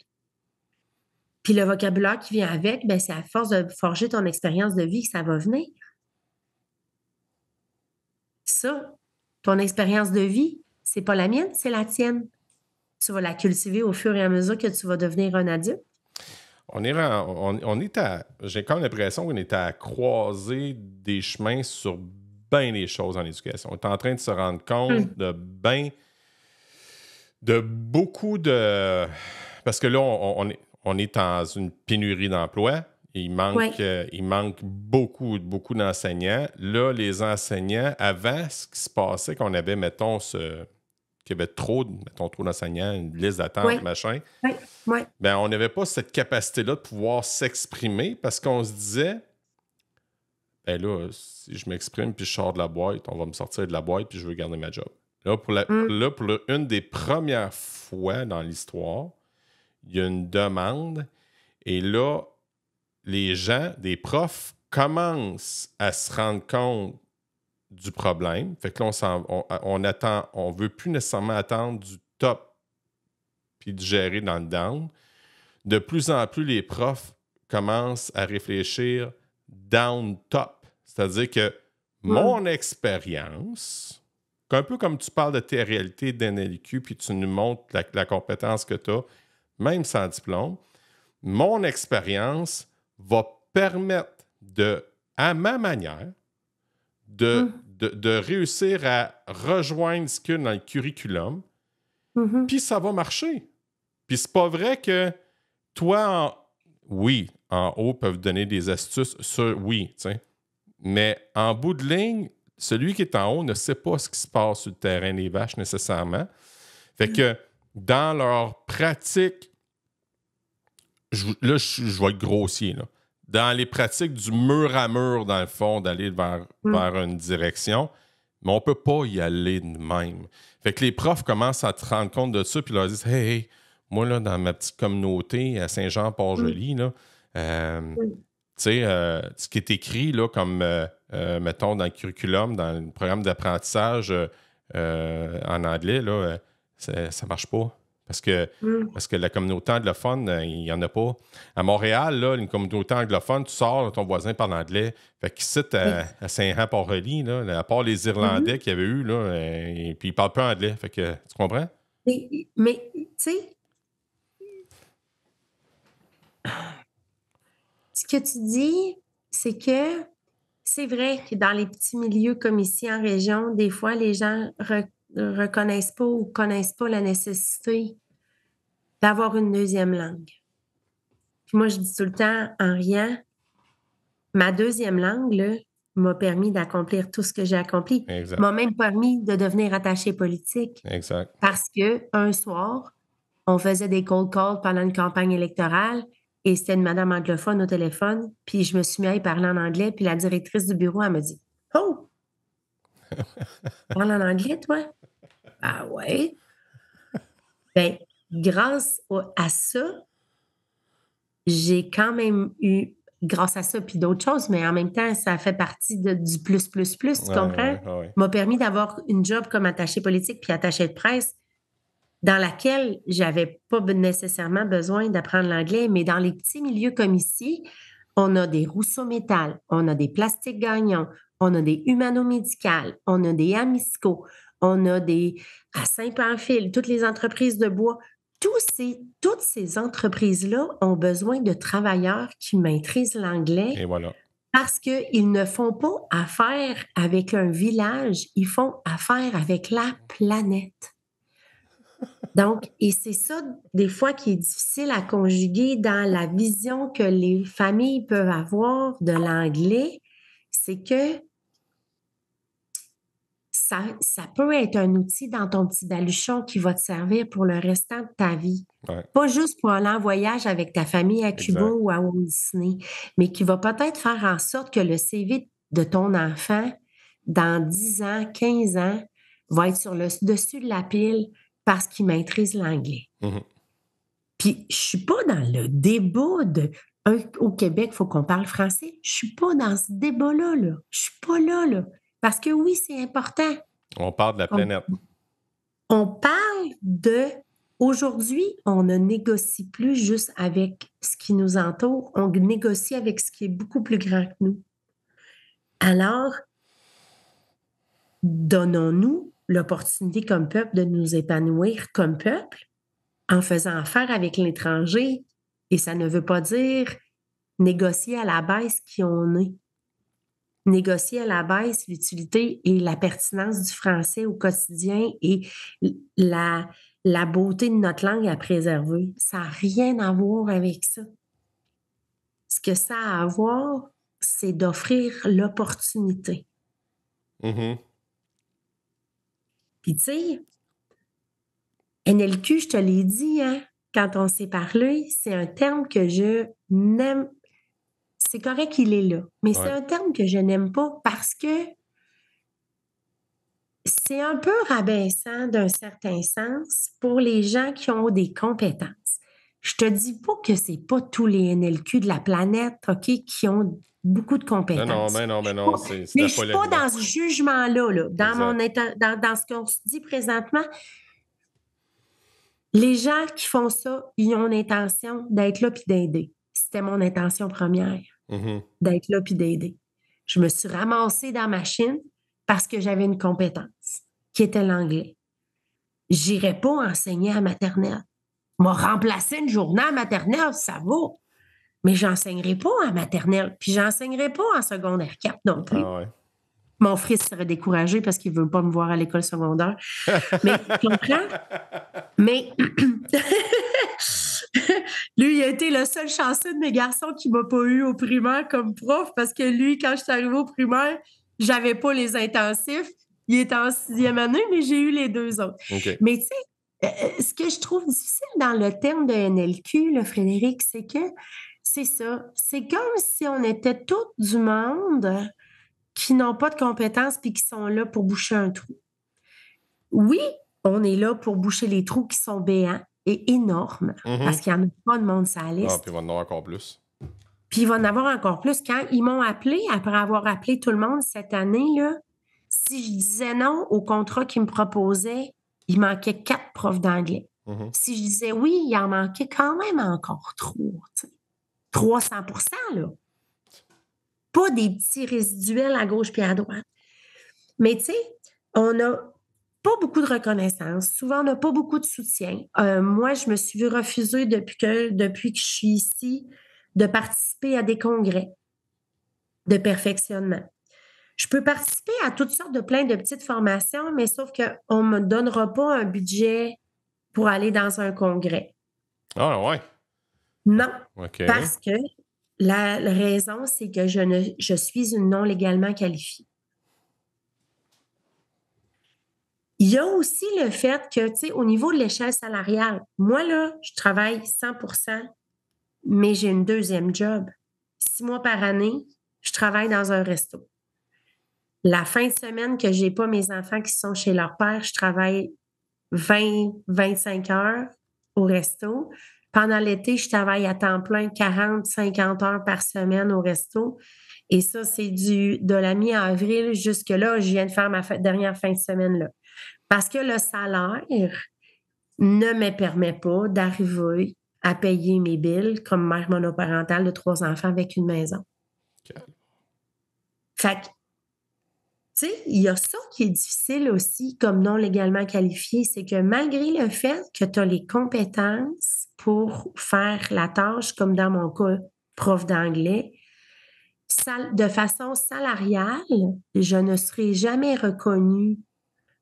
Puis le vocabulaire qui vient avec, ben, c'est à force de forger ton expérience de vie que ça va venir. Ça, ton expérience de vie, c'est pas la mienne, c'est la tienne. Tu vas la cultiver au fur et à mesure que tu vas devenir un adulte. J'ai comme l'impression qu'on est à croiser des chemins sur bien les choses en éducation. On est en train de se rendre compte de beaucoup de... Parce que là, on est dans une pénurie d'emplois. Il manque beaucoup d'enseignants. Là, les enseignants, avant, ce qui se passait, qu'on avait, mettons, qu'il y avait trop d'enseignants, une liste d'attente, machin, ben, on n'avait pas cette capacité-là de pouvoir s'exprimer parce qu'on se disait, ben là, si je m'exprime puis je sors de la boîte, on va me sortir de la boîte puis je veux garder ma job. Là, pour une des premières fois dans l'histoire, il y a une demande et là, les gens, des profs, commencent à se rendre compte du problème. Fait que là, on veut plus nécessairement attendre du top puis de gérer dans le down. De plus en plus, les profs commencent à réfléchir down-top. C'est-à-dire que mon expérience, un peu comme tu parles de tes réalités d'NLQ, puis tu nous montres la compétence que tu as, même sans diplôme, mon expérience va permettre à ma manière, de réussir à rejoindre ce qu'il y a dans le curriculum, puis ça va marcher. Puis c'est pas vrai que toi, en haut, peuvent donner des astuces sur mais en bout de ligne, celui qui est en haut ne sait pas ce qui se passe sur le terrain des vaches nécessairement. Fait que dans leur pratique, je vais être grossier, là. Dans les pratiques du mur à mur, dans le fond, d'aller vers une direction, mais on ne peut pas y aller de même. Fait que les profs commencent à te rendre compte de ça, puis leur disent « Hey, moi, là, dans ma petite communauté à Saint-Jean-Port-Joli, là, tu sais, ce qui est écrit, là, comme, mettons, dans le curriculum, dans le programme d'apprentissage en anglais, là, ça ne marche pas. Parce que la communauté anglophone, il n'y en a pas. À Montréal, là, une communauté anglophone, tu sors, ton voisin parle anglais. Fait qu'ici, à Saint-Jean-Port-Joli, là, à part les Irlandais qu'il y avait eu, là, et puis ils ne parlent pas anglais. Fait que, tu comprends? Mais tu sais, ce que tu dis, c'est que c'est vrai que dans les petits milieux comme ici en région, des fois, les gens reconnaissent pas ou connaissent pas la nécessité d'avoir une deuxième langue. Puis moi, je dis tout le temps en riant, ma deuxième langue, là, m'a permis d'accomplir tout ce que j'ai accompli. Exact. M'a même permis de devenir attachée politique. Exact. Parce qu'un soir, on faisait des cold calls pendant une campagne électorale et c'était une madame anglophone au téléphone, puis je me suis mis à y parler en anglais, puis la directrice du bureau, elle me dit « Oh! Parles en anglais, toi? » Ah ouais. Bien, grâce à ça, j'ai quand même eu, grâce à ça, puis d'autres choses, mais en même temps, ça fait partie du plus, tu comprends? Ouais. M'a permis d'avoir une job comme attachée politique puis attachée de presse dans laquelle j'avais pas nécessairement besoin d'apprendre l'anglais, mais dans les petits milieux comme ici, on a des Rousseau Métal, on a des Plastiques Gagnon, on a des Humano-Médicales, on a des Amisco, on a des à Saint-Pamphile, toutes les entreprises de bois. Toutes ces entreprises-là ont besoin de travailleurs qui maîtrisent l'anglais. Et voilà. Parce qu'ils ne font pas affaire avec un village, ils font affaire avec la planète. Donc, et c'est ça, des fois, qui est difficile à conjuguer dans la vision que les familles peuvent avoir de l'anglais, c'est que ça peut être un outil dans ton petit baluchon qui va te servir pour le restant de ta vie. Ouais. Pas juste pour aller en voyage avec ta famille à Cuba ou à Walt Disney, mais qui va peut-être faire en sorte que le CV de ton enfant, dans 10 ans, 15 ans, va être sur le dessus de la pile parce qu'il maîtrise l'anglais. Mm-hmm. Puis, je suis pas dans le débat au Québec, il faut qu'on parle français. Je suis pas dans ce débat-là. Je suis pas là. Parce que oui, c'est important. On parle de la planète. On parle de... Aujourd'hui, on ne négocie plus juste avec ce qui nous entoure, on négocie avec ce qui est beaucoup plus grand que nous. Alors, donnons-nous l'opportunité comme peuple de nous épanouir comme peuple en faisant affaire avec l'étranger. Et ça ne veut pas dire négocier à la baisse qui on est. négocier à la baisse l'utilité et la pertinence du français au quotidien et la beauté de notre langue à préserver. Ça n'a rien à voir avec ça. Ce que ça a à voir, c'est d'offrir l'opportunité. Mm-hmm. Puis tu sais, NLQ, je te l'ai dit, hein, quand on s'est parlé, c'est un terme que je n'aime. C'est correct qu'il est là, mais c'est un terme que je n'aime pas parce que c'est un peu rabaissant d'un certain sens pour les gens qui ont des compétences. Je te dis pas que c'est pas tous les NLQ de la planète, OK, qui ont beaucoup de compétences. Mais non. Mais je suis pas dans ce jugement-là, là, dans ce qu'on se dit présentement. Les gens qui font ça, ils ont l'intention d'être là puis d'aider. C'était mon intention première, d'être là puis d'aider. Je me suis ramassée dans ma Chine parce que j'avais une compétence, qui était l'anglais. J'irais pas enseigner à maternelle. M'a remplacé une journée à maternelle, ça va. Mais j'enseignerai pas à maternelle, puis j'enseignerai pas en secondaire 4 non plus. Ah ouais. Mon fils serait découragé parce qu'il veut pas me voir à l'école secondaire. Mais tu comprends? Mais lui, il a été le seul chanceux de mes garçons qui m'a pas eu au primaire comme prof parce que lui, quand je suis arrivée au primaire, j'avais pas les intensifs. Il était en 6e année, mais j'ai eu les 2 autres. Okay. Mais tu sais, ce que je trouve difficile dans le terme de NLQ, là, Frédéric, c'est que c'est ça. C'est comme si on était tout du monde qui n'ont pas de compétences puis qui sont là pour boucher un trou. Oui, on est là pour boucher les trous qui sont béants et énormes parce qu'il n'y en a pas de monde sur la liste. Ah, puis il va en avoir encore plus. Puis il va en avoir encore plus. Quand ils m'ont appelé, après avoir appelé tout le monde cette année, là, si je disais non au contrat qu'ils me proposaient, il manquait 4 profs d'anglais. Si je disais oui, il en manquait quand même encore 3. 300%, là. Pas des petits résiduels à gauche puis à droite. Mais tu sais, on n'a pas beaucoup de reconnaissance. Souvent, on n'a pas beaucoup de soutien. Moi, je me suis vue refuser depuis que je suis ici de participer à des congrès de perfectionnement. Je peux participer à toutes sortes de plein de petites formations, mais sauf qu'on ne me donnera pas un budget pour aller dans un congrès. Ah ouais? Non, Okay. parce que la raison, c'est que je suis une non légalement qualifiée. Il y a aussi le fait que, tu sais, au niveau de l'échelle salariale, moi, là, je travaille 100%, mais j'ai une deuxième job. 6 mois par année, je travaille dans un resto. La fin de semaine que j'ai pas mes enfants qui sont chez leur père, je travaille 20-25 heures au resto. Pendant l'été, je travaille à temps plein 40-50 heures par semaine au resto. Et ça, c'est de la mi-avril jusque-là. Je viens de faire ma dernière fin de semaine là. Parce que le salaire ne me permet pas d'arriver à payer mes billes comme mère monoparentale de 3 enfants avec une maison. Okay. Fait que, tu sais, il y a ça qui est difficile aussi comme non légalement qualifié, c'est que malgré le fait que tu as les compétences pour faire la tâche, comme dans mon cas, prof d'anglais, de façon salariale, je ne serai jamais reconnue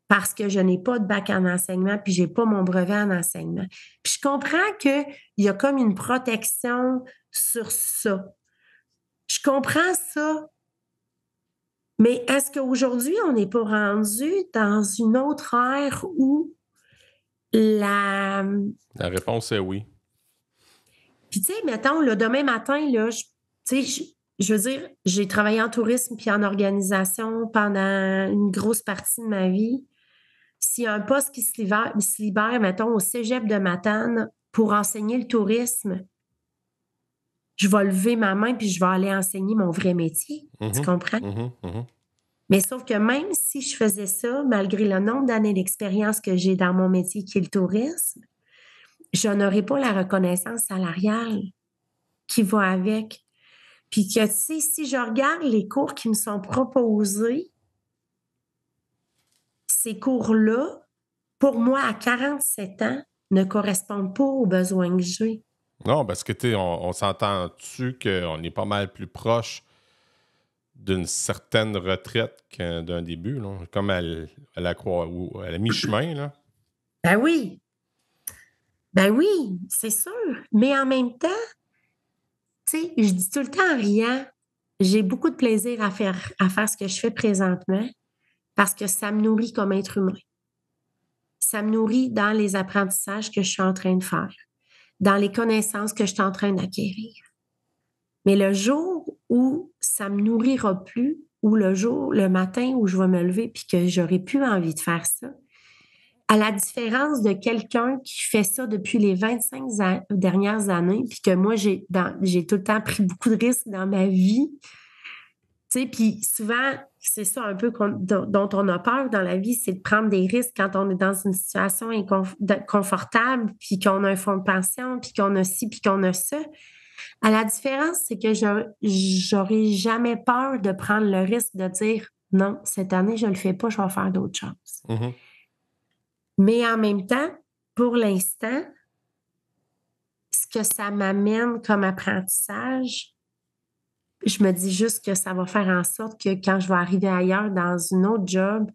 parce que je n'ai pas de bac en enseignement puis je n'ai pas mon brevet en enseignement. Puis je comprends qu'il y a comme une protection sur ça. Je comprends ça. Mais est-ce qu'aujourd'hui, on n'est pas rendu dans une autre ère où la réponse est oui. Puis tu sais, mettons, là, demain matin, là, je veux dire, j'ai travaillé en tourisme puis en organisation pendant une grosse partie de ma vie. S'il y a un poste qui se libère, mettons, au cégep de Matane pour enseigner le tourisme, je vais lever ma main puis je vais aller enseigner mon vrai métier. Tu comprends? Mais sauf que même si je faisais ça, malgré le nombre d'années d'expérience que j'ai dans mon métier qui est le tourisme, je n'aurai pas la reconnaissance salariale qui va avec. Puis que, tu sais, si je regarde les cours qui me sont proposés, ces cours-là, pour moi, à 47 ans, ne correspondent pas aux besoins que j'ai. Non, parce que, tu sais, on s'entend-tu qu'on est pas mal plus proche d'une certaine retraite d'un début, là, comme à la mi-chemin. Là. Ben oui. Ben oui, c'est sûr. Mais en même temps, tu sais, je dis tout le temps en riant, j'ai beaucoup de plaisir à faire ce que je fais présentement parce que ça me nourrit comme être humain. Ça me nourrit dans les apprentissages que je suis en train de faire, dans les connaissances que je suis en train d'acquérir. Mais le jour où ça me nourrira plus, ou le matin où je vais me lever puis que j'aurai plus envie de faire ça, à la différence de quelqu'un qui fait ça depuis les 25 dernières années, puis que moi, j'ai tout le temps pris beaucoup de risques dans ma vie. Tu sais, puis souvent, c'est ça un peu dont on a peur dans la vie, c'est de prendre des risques quand on est dans une situation confortable, puis qu'on a un fonds de pension, puis qu'on a ci, puis qu'on a ça. À la différence, c'est que j'aurais jamais peur de prendre le risque de dire non, cette année, je le fais pas, je vais faire d'autres choses. Mm-hmm. Mais en même temps, pour l'instant, ce que ça m'amène comme apprentissage, je me dis juste que ça va faire en sorte que quand je vais arriver ailleurs dans une autre job,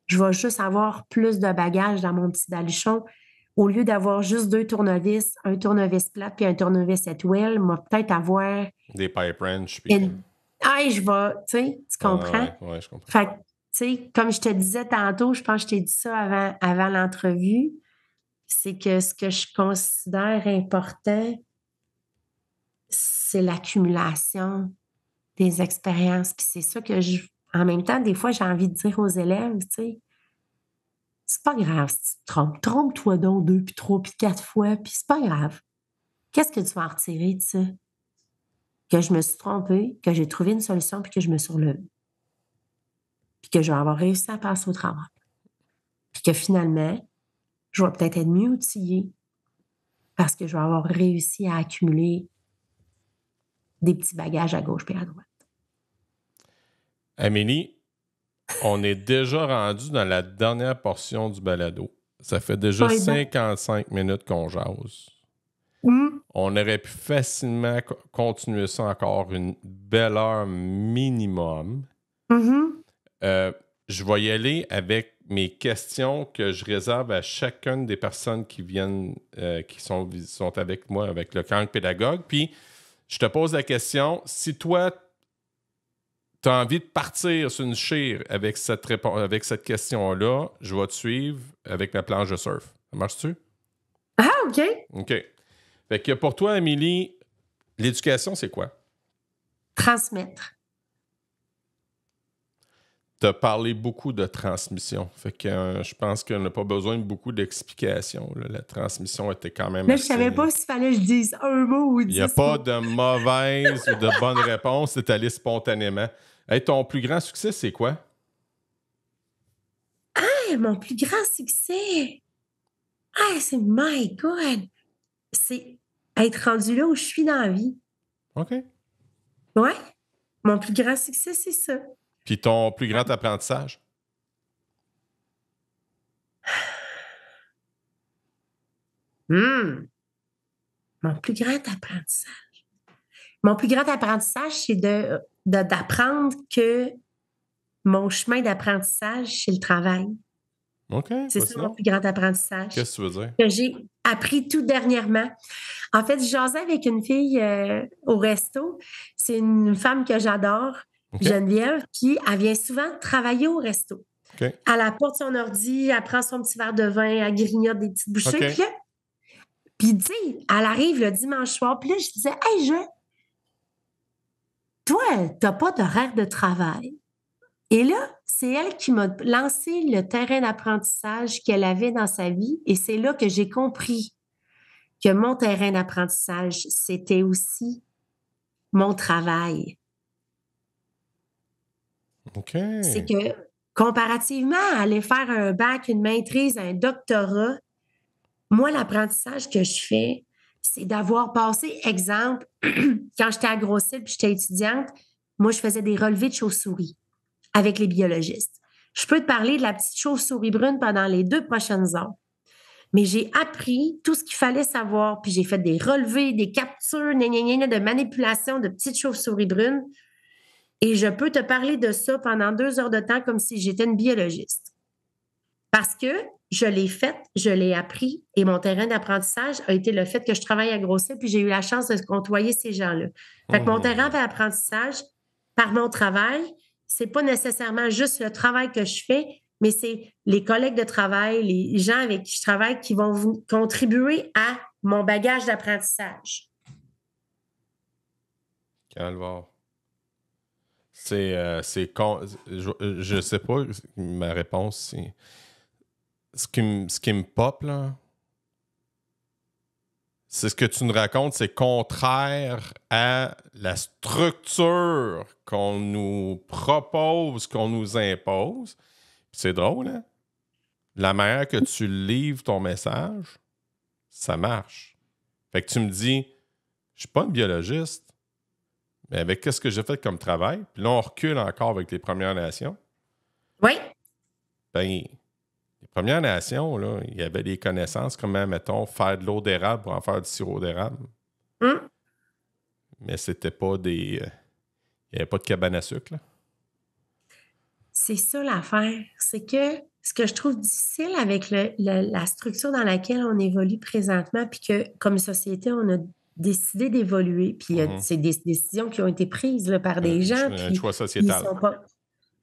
je vais juste avoir plus de bagages dans mon petit baluchon. Au lieu d'avoir juste 2 tournevis, un tournevis plate puis un tournevis étoile, moi peut-être avoir... Des pipe wrench. je vais... Tu comprends? Ouais, je comprends. Fait que, tu sais, comme je te disais tantôt, je pense que je t'ai dit ça avant l'entrevue, c'est que ce que je considère important, c'est l'accumulation des expériences. Puis c'est ça que en même temps, des fois, j'ai envie de dire aux élèves, tu sais, c'est pas grave si tu te trompes. Trompe-toi donc 2, puis 3, puis 4 fois, puis c'est pas grave. Qu'est-ce que tu vas en retirer de ça? Que je me suis trompée, que j'ai trouvé une solution, puis que je me suis relevée. Puis que je vais avoir réussi à passer au travail. Puis que finalement, je vais peut-être être mieux outillée parce que je vais avoir réussi à accumuler des petits bagages à gauche et à droite. Amélie, on est déjà rendu dans la dernière portion du balado. Ça fait déjà 55 minutes qu'on jase. On aurait pu facilement continuer ça encore une belle heure minimum. Je vais y aller avec mes questions que je réserve à chacune des personnes qui viennent, qui sont avec moi, avec le cancre pédagogue. Puis, je te pose la question, si toi, tu as envie de partir sur une chire avec cette question-là, je vais te suivre avec ma planche de surf. Ça marche-tu? Ah, OK. OK. Fait que pour toi, Amélie, l'éducation, c'est quoi? Transmettre. Tu as parlé beaucoup de transmission. Fait que je pense qu'on n'a pas besoin de beaucoup d'explications. Là. La transmission était quand même Là, assez... je savais pas s'il fallait que je dise un mot ou 10 mots. Il n'y a pas de mauvaise ou de bonne réponse. C'est allé spontanément. Hey, ton plus grand succès, c'est quoi? Ah, mon plus grand succès! Ah, c'est my God! C'est être rendu là où je suis dans la vie. OK. Ouais. Mon plus grand succès, c'est ça. Puis ton plus grand apprentissage? Mon plus grand apprentissage. Mon plus grand apprentissage, c'est d'apprendre que mon chemin d'apprentissage, c'est le travail. OK. C'est ça mon plus grand apprentissage. Qu'est-ce que tu veux dire? Que j'ai appris tout dernièrement. En fait, je jasais avec une fille au resto. C'est une femme que j'adore, Geneviève, puis elle vient souvent travailler au resto. Okay. Elle apporte son ordi, elle prend son petit verre de vin, elle grignote des petites bouchées. Puis, tu sais, elle arrive le dimanche soir, puis là, je disais, « Hey, toi, t'as pas d'horaire de travail. » Et là, c'est elle qui m'a lancé le terrain d'apprentissage qu'elle avait dans sa vie. Et c'est là que j'ai compris que mon terrain d'apprentissage, c'était aussi mon travail. OK. C'est que, comparativement à aller faire un bac, une maîtrise, un doctorat, moi, l'apprentissage que je fais, c'est d'avoir passé, exemple, quand j'étais à Gros-Île puis j'étais étudiante, moi, je faisais des relevés de chauves-souris avec les biologistes. Je peux te parler de la petite chauve-souris brune pendant les 2 prochaines heures. Mais j'ai appris tout ce qu'il fallait savoir, puis j'ai fait des relevés, des captures, de manipulation de petites chauves-souris brunes. Et je peux te parler de ça pendant 2 heures de temps comme si j'étais une biologiste. Parce que je l'ai fait, je l'ai appris et mon terrain d'apprentissage a été le fait que je travaille à Grosset puis j'ai eu la chance de côtoyer ces gens-là. Fait que mon terrain d'apprentissage, par mon travail, c'est pas nécessairement juste le travail que je fais, mais c'est les collègues de travail, les gens avec qui je travaille qui vont contribuer à mon bagage d'apprentissage. Calvaire. C'est con. Je sais pas, ma réponse, c'est. Ce qui me pop, là, c'est ce que tu nous racontes, c'est contraire à la structure qu'on nous propose, qu'on nous impose. Puis c'est drôle, hein? La manière que tu livres ton message, ça marche. Fait que tu me dis, je suis pas une biologiste, mais avec qu'est-ce que j'ai fait comme travail, puis là, on recule encore avec les Premières Nations. Oui. Ben, les Premières Nations, là, il y avait des connaissances comme, mettons, faire de l'eau d'érable pour en faire du sirop d'érable. Mais c'était pas des... il n'y avait pas de cabane à sucre, là. C'est ça l'affaire. C'est que ce que je trouve difficile avec la structure dans laquelle on évolue présentement, puis que, comme société, on a décidé d'évoluer, puis c'est des décisions qui ont été prises là, par des gens. Un choix sociétal.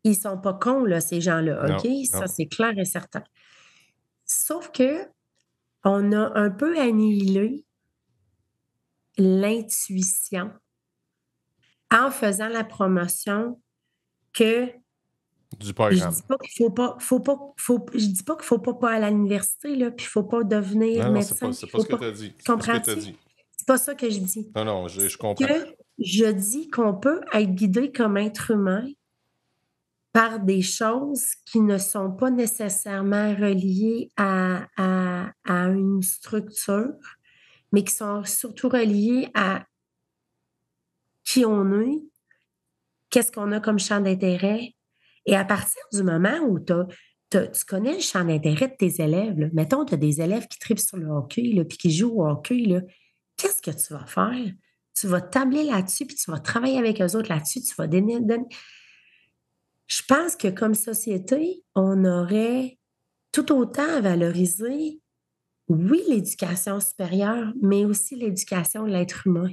Ils sont pas cons, là, ces gens-là, Non, OK? non. Ça, c'est clair et certain. Sauf que on a un peu annihilé l'intuition en faisant la promotion que du programme. je dis pas qu'il je dis pas qu'il faut pas aller à l'université, là, puis il faut pas devenir Non, médecin. c'est pas ce que tu as dit. Comprends-tu? C'est pas ça que je dis. Non, je comprends. Je dis qu'on peut être guidé comme être humain par des choses qui ne sont pas nécessairement reliées à une structure, mais qui sont surtout reliées à qui on est, qu'est-ce qu'on a comme champ d'intérêt. Et à partir du moment où tu connais le champ d'intérêt de tes élèves, là, mettons, tu as des élèves qui tripent sur le hockey, là, puis qui jouent au hockey, là, qu'est-ce que tu vas faire? Tu vas tabler là-dessus, puis tu vas travailler avec eux autres là-dessus, tu vas donner. Je pense que comme société, on aurait tout autant à valoriser, oui, l'éducation supérieure, mais aussi l'éducation de l'être humain,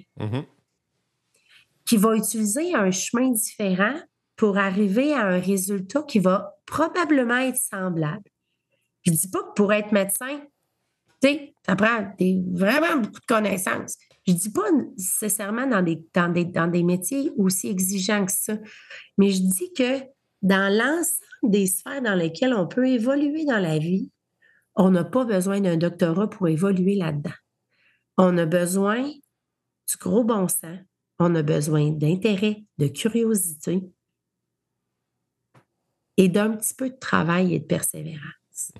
qui va utiliser un chemin différent pour arriver à un résultat qui va probablement être semblable. Je ne dis pas que pour être médecin, tu sais, ça prend vraiment beaucoup de connaissances. Je ne dis pas nécessairement dans des métiers aussi exigeants que ça, mais je dis que dans l'ensemble des sphères dans lesquelles on peut évoluer dans la vie, on n'a pas besoin d'un doctorat pour évoluer là-dedans. On a besoin du gros bon sens, on a besoin d'intérêt, de curiosité et d'un petit peu de travail et de persévérance.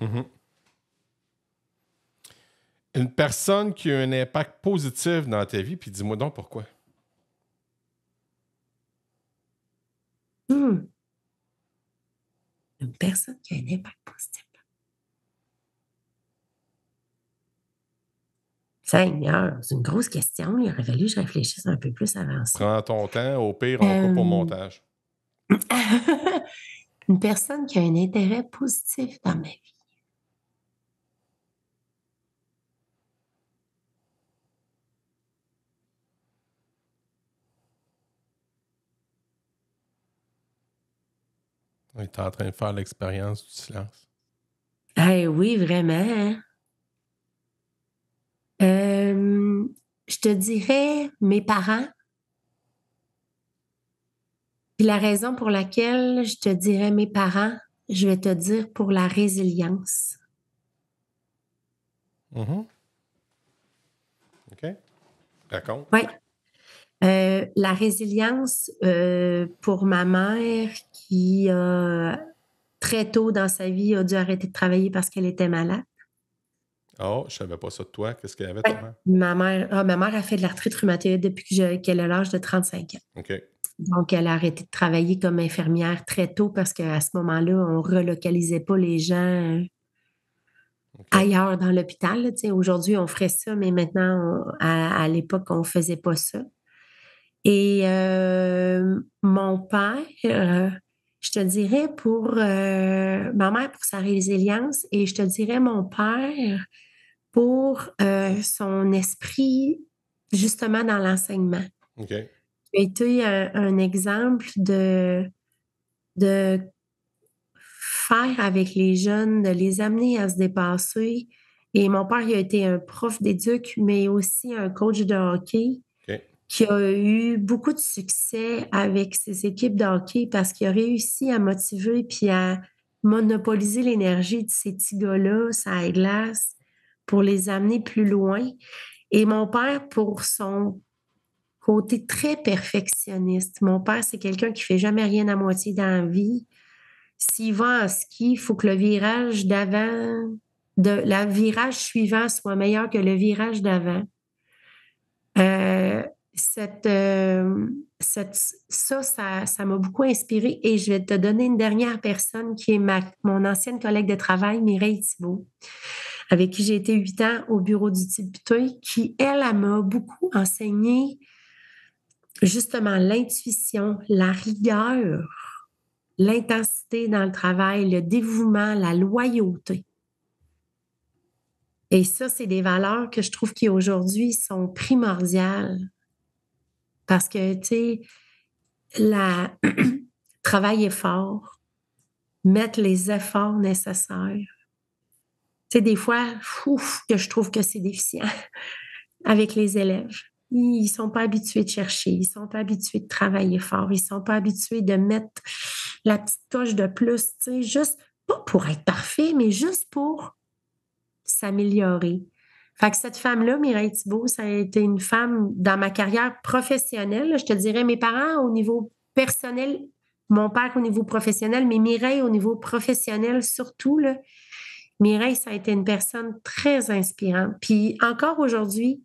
Une personne qui a un impact positif dans ta vie, puis dis-moi donc pourquoi. Une personne qui a un impact positif. Seigneur, c'est une grosse question. Il aurait fallu que je réfléchisse un peu plus avant ça. Prends ton temps, au pire, on coupe au montage. Une personne qui a un intérêt positif dans ma vie. On est en train de faire l'expérience du silence. Oui, vraiment. Je te dirais mes parents. Puis la raison pour laquelle je te dirais mes parents, je vais te dire pour la résilience. OK. Raconte. Oui. La résilience pour ma mère qui, très tôt dans sa vie, a dû arrêter de travailler parce qu'elle était malade. Oh, je savais pas ça de toi. Qu'est-ce qu'elle avait, ta mère? Ma mère a fait de l'arthrite rhumatoïde depuis qu'elle a l'âge de 35 ans. OK. Donc, elle a arrêté de travailler comme infirmière très tôt parce qu'à ce moment-là, on ne relocalisait pas les gens ailleurs dans l'hôpital. Aujourd'hui, on ferait ça, mais maintenant, à l'époque, on ne faisait pas ça. Et mon père, je te dirais pour ma mère pour sa résilience et je te dirais mon père pour son esprit justement dans l'enseignement. OK. Il a été un exemple de faire avec les jeunes, de les amener à se dépasser. Et mon père, il a été un prof d'éduc, mais aussi un coach de hockey OK. qui a eu beaucoup de succès avec ses équipes de hockey parce qu'il a réussi à motiver puis à monopoliser l'énergie de ces petits gars-là, ça glace, pour les amener plus loin. Et mon père, pour son côté très perfectionniste, mon père, c'est quelqu'un qui fait jamais rien à moitié dans la vie. S'il va en ski, il faut que le virage d'avant, le virage suivant soit meilleur que le virage d'avant. Ça m'a beaucoup inspirée et je vais te donner une dernière personne qui est mon ancienne collègue de travail, Mireille Thibault, avec qui j'ai été 8 ans au bureau du député, qui, elle m'a beaucoup enseigné justement l'intuition, la rigueur, l'intensité dans le travail, le dévouement, la loyauté. Et ça, c'est des valeurs que je trouve qui aujourd'hui sont primordiales. Parce que, tu sais, travailler fort, mettre les efforts nécessaires. Tu sais, des fois, que je trouve que c'est déficient avec les élèves. Ils sont pas habitués de chercher, ils sont pas habitués de travailler fort, ils sont pas habitués de mettre la petite touche de plus, tu sais, juste, pas pour être parfait, mais juste pour s'améliorer. Fait que cette femme-là, Mireille Thibault, ça a été une femme dans ma carrière professionnelle. Là, je te dirais, mes parents au niveau personnel, mon père au niveau professionnel, mais Mireille au niveau professionnel surtout. Là, Mireille, ça a été une personne très inspirante. Puis encore aujourd'hui,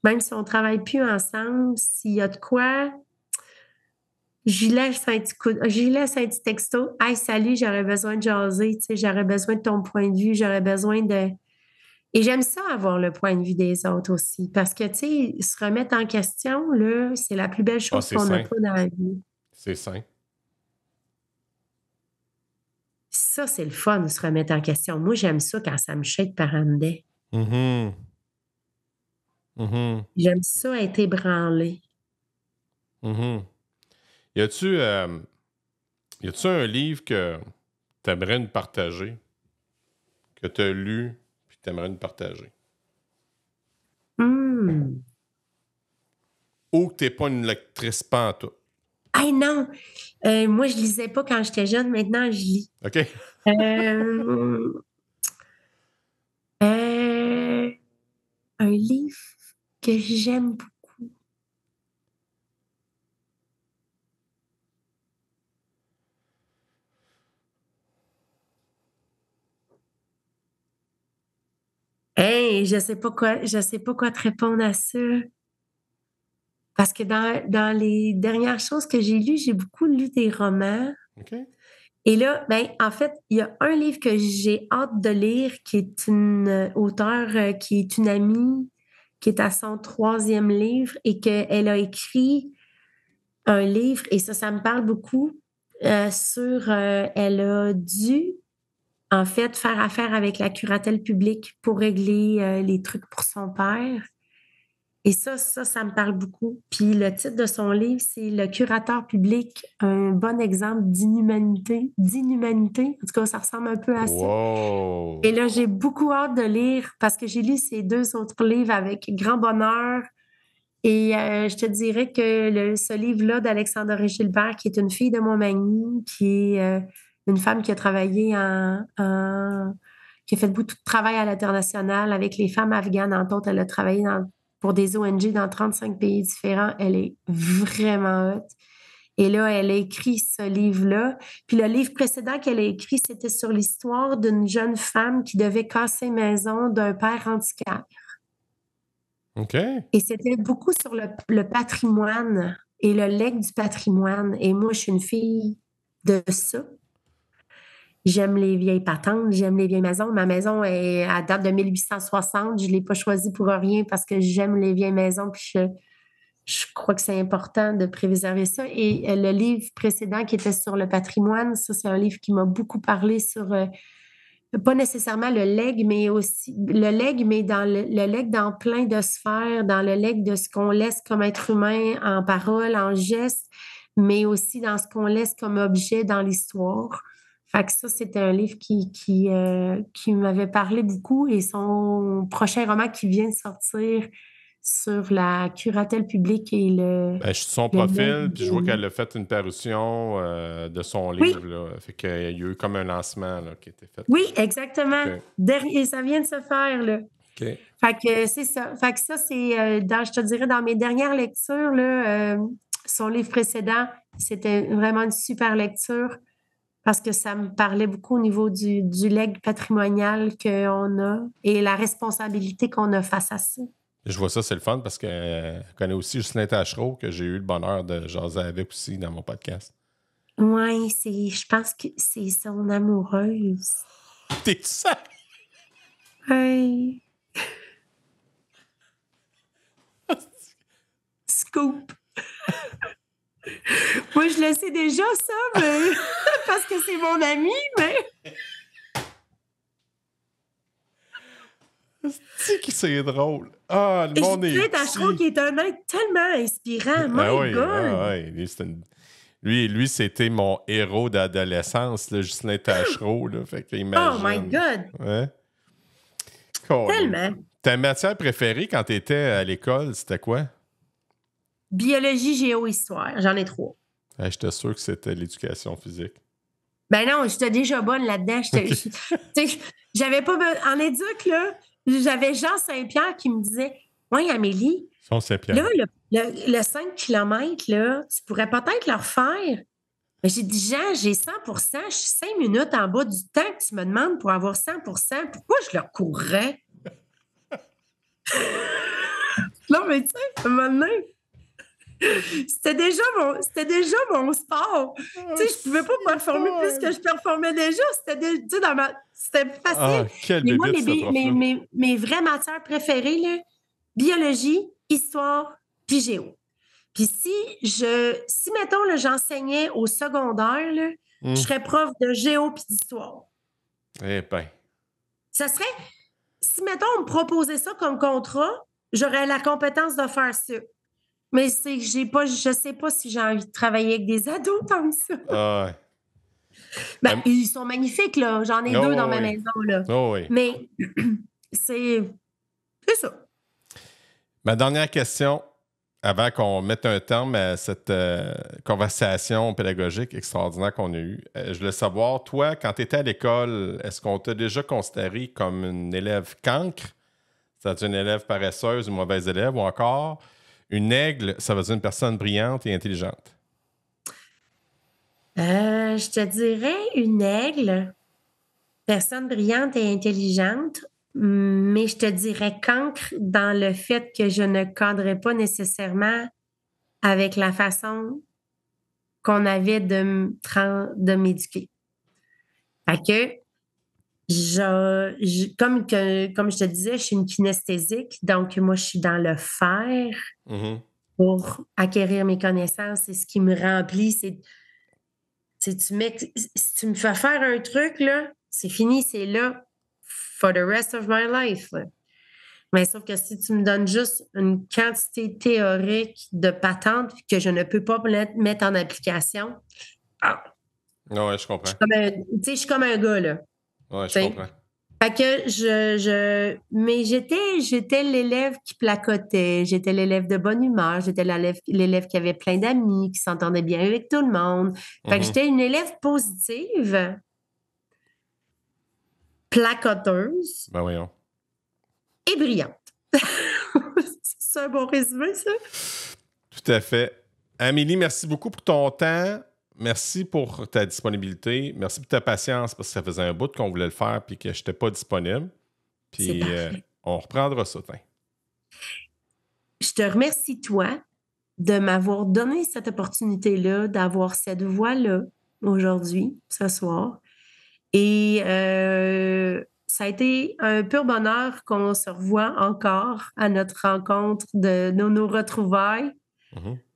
même si on ne travaille plus ensemble, s'il y a de quoi, j'y laisse un petit texto. « Hey, salut, j'aurais besoin de jaser, tu sais, j'aurais besoin de ton point de vue, j'aurais besoin de... » Et j'aime ça avoir le point de vue des autres aussi. Parce que, tu sais, se remettre en question, là, c'est la plus belle chose qu'on n'a pas dans la vie. C'est sain. Ça, c'est le fun de se remettre en question. Moi, j'aime ça quand ça me shake par en dedans. Mm-hmm. Mm-hmm. J'aime ça être ébranlé. Mm-hmm. Y a-tu un livre que tu aimerais nous partager, que tu as lu puis que tu aimerais nous partager? Ou que tu n'es pas une lectrice pantoute? Hey, non! Moi, je lisais pas quand j'étais jeune. Maintenant, je lis. OK. Un livre que j'aime beaucoup. Hey, je sais pas quoi te répondre à ça. Parce que dans les dernières choses que j'ai lues, j'ai beaucoup lu des romans. OK. Et là, en fait, il y a un livre que j'ai hâte de lire qui est une auteure, qui est une amie, qui est à son 3e livre et qu'elle a écrit un livre, et ça me parle beaucoup, elle a dû, en fait, faire affaire avec la curatelle publique pour régler les trucs pour son père. Et ça me parle beaucoup. Puis le titre de son livre, c'est « Le curateur public, un bon exemple d'inhumanité. » En tout cas, ça ressemble un peu à ça. Wow. Et là, j'ai beaucoup hâte de lire parce que j'ai lu ces 2 autres livres avec grand bonheur. Et je te dirais que ce livre-là d'Alexandre Gilbert, qui est une fille de Montmagny, qui est une femme qui a travaillé qui a fait beaucoup de travail à l'international avec les femmes afghanes, entre autres. Elle a travaillé pour des ONG dans 35 pays différents. Elle est vraiment hot. Et là, elle a écrit ce livre-là. Puis le livre précédent qu'elle a écrit, c'était sur l'histoire d'une jeune femme qui devait casser maison d'un père handicapé. OK. Et c'était beaucoup sur le patrimoine et le legs du patrimoine. Et moi, je suis une fille de ça. J'aime les vieilles patentes, j'aime les vieilles maisons. Ma maison est à date de 1860. Je ne l'ai pas choisie pour rien parce que j'aime les vieilles maisons. Puis je crois que c'est important de préserver ça. Et le livre précédent qui était sur le patrimoine, ça, c'est un livre qui m'a beaucoup parlé sur, pas nécessairement le legs, mais aussi le legs, mais dans le legs dans plein de sphères, dans le legs de ce qu'on laisse comme être humain en parole, en geste, mais aussi dans ce qu'on laisse comme objet dans l'histoire. Fait que ça, c'était un livre qui m'avait parlé beaucoup et son prochain roman qui vient de sortir sur la curatelle publique et Ben, je suis son profil, puis je vois qu'elle a fait une parution de son livre. Oui. Là. Fait qu'il y a eu comme un lancement là, qui a été fait. Oui, exactement. Okay. Et ça vient de se faire, là. OK. Fait que c'est ça. Fait que ça, c'est, je te dirais, dans mes dernières lectures, là, son livre précédent, c'était vraiment une super lecture parce que ça me parlait beaucoup au niveau du legs patrimonial qu'on a et la responsabilité qu'on a face à ça. Je vois ça, c'est le fun parce qu'elle connaît aussi Ghislain Tachereau, que j'ai eu le bonheur de jaser avec aussi dans mon podcast. Oui, je pense que c'est son amoureuse. T'es ça? Hey. Scoop. Moi, je le sais déjà, ça, mais parce que c'est mon ami, mais... C'est drôle. Ah, le monde est Ghislain Tachereau qui est un être tellement inspirant. My God! Lui, c'était mon héros d'adolescence, le Ghislain Tachereau. Là, fait qu'imagine. Oh my God! Ouais. Tellement. Ta matière préférée quand tu étais à l'école, c'était quoi? Biologie, géo-histoire. J'en ai 3. J'étais sûr que c'était l'éducation physique. Ben non, j'étais déjà bonne là-dedans. J'avais pas... En éduc, là, j'avais Jean Saint-Pierre qui me disait « Oui, Amélie, Jean Saint-Pierre. Là, le 5 km, là, tu pourrais peut-être le refaire. » Mais j'ai dit « Jean, j'ai 100 je suis 5 minutes en bas du temps que tu me demandes pour avoir 100 pourquoi je le courrais? » Non, mais tu sais, à un moment donné, c'était déjà mon sport. Tu sais, je pouvais pas performer plus que je performais déjà. C'était facile. Ah, quelle mais moi, bébête, mes vraies matières préférées, là, biologie, histoire, puis géo. Puis si mettons, là, j'enseignais au secondaire, là, je serais prof de géo puis d'histoire. Eh ben. Ça serait, si mettons, on me proposait ça comme contrat, j'aurais la compétence de faire ça. Mais je sais pas si j'ai envie de travailler avec des ados tant que ça. Ah ouais. Ben, ils sont magnifiques, là. J'en ai 2 dans ma maison, là. Oh oui. Mais c'est ça. Ma dernière question, avant qu'on mette un terme à cette conversation pédagogique extraordinaire qu'on a eue, je voulais savoir, toi, quand tu étais à l'école, est-ce qu'on t'a déjà considéré comme une élève cancre, c'est-à-dire une élève paresseuse, une mauvaise élève, ou encore une aigle, ça veut dire une personne brillante et intelligente? Je te dirais une aigle, personne brillante et intelligente, mais je te dirais cancre dans le fait que je ne cadrais pas nécessairement avec la façon qu'on avait de m'éduquer. Fait que, comme je te disais, je suis une kinesthésique, donc moi, je suis dans le faire pour acquérir mes connaissances. Et ce qui me remplit, si tu me fais faire un truc, là, c'est fini, c'est là for the rest of my life. Là. Mais sauf que si tu me donnes juste une quantité théorique de patentes que je ne peux pas mettre en application, ouais, je comprends. Je suis comme un gars, là. Ouais, je comprends. Fait que mais j'étais l'élève qui placotait, j'étais l'élève de bonne humeur, j'étais l'élève qui avait plein d'amis, qui s'entendait bien avec tout le monde. Fait que j'étais une élève positive, placoteuse. Ben voyons. Et brillante. C'est un bon résumé, ça? Tout à fait. Amélie, merci beaucoup pour ton temps. Merci pour ta disponibilité. Merci pour ta patience parce que ça faisait un bout qu'on voulait le faire puis que je n'étais pas disponible. Puis on reprendra ça. Je te remercie, toi, de m'avoir donné cette opportunité-là, d'avoir cette voix-là aujourd'hui, ce soir. Et ça a été un pur bonheur qu'on se revoie encore à notre rencontre de nos retrouvailles.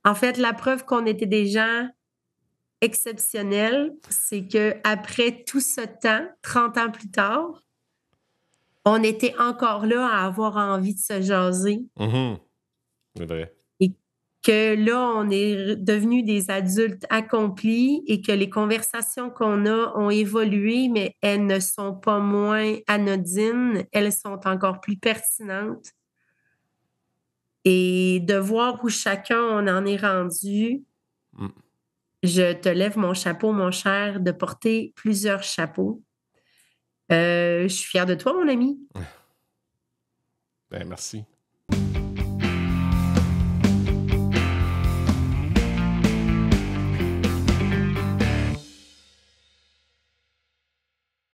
En fait, la preuve qu'on était des gens exceptionnels, c'est qu'après tout ce temps, 30 ans plus tard, on était encore là à avoir envie de se jaser. C'est vrai. Et que là, on est devenus des adultes accomplis et que les conversations qu'on a ont évolué, mais elles ne sont pas moins anodines, elles sont encore plus pertinentes. Et de voir où chacun on en est rendu, je te lève mon chapeau, mon cher, de porter plusieurs chapeaux. Je suis fière de toi, mon ami. Ben, merci.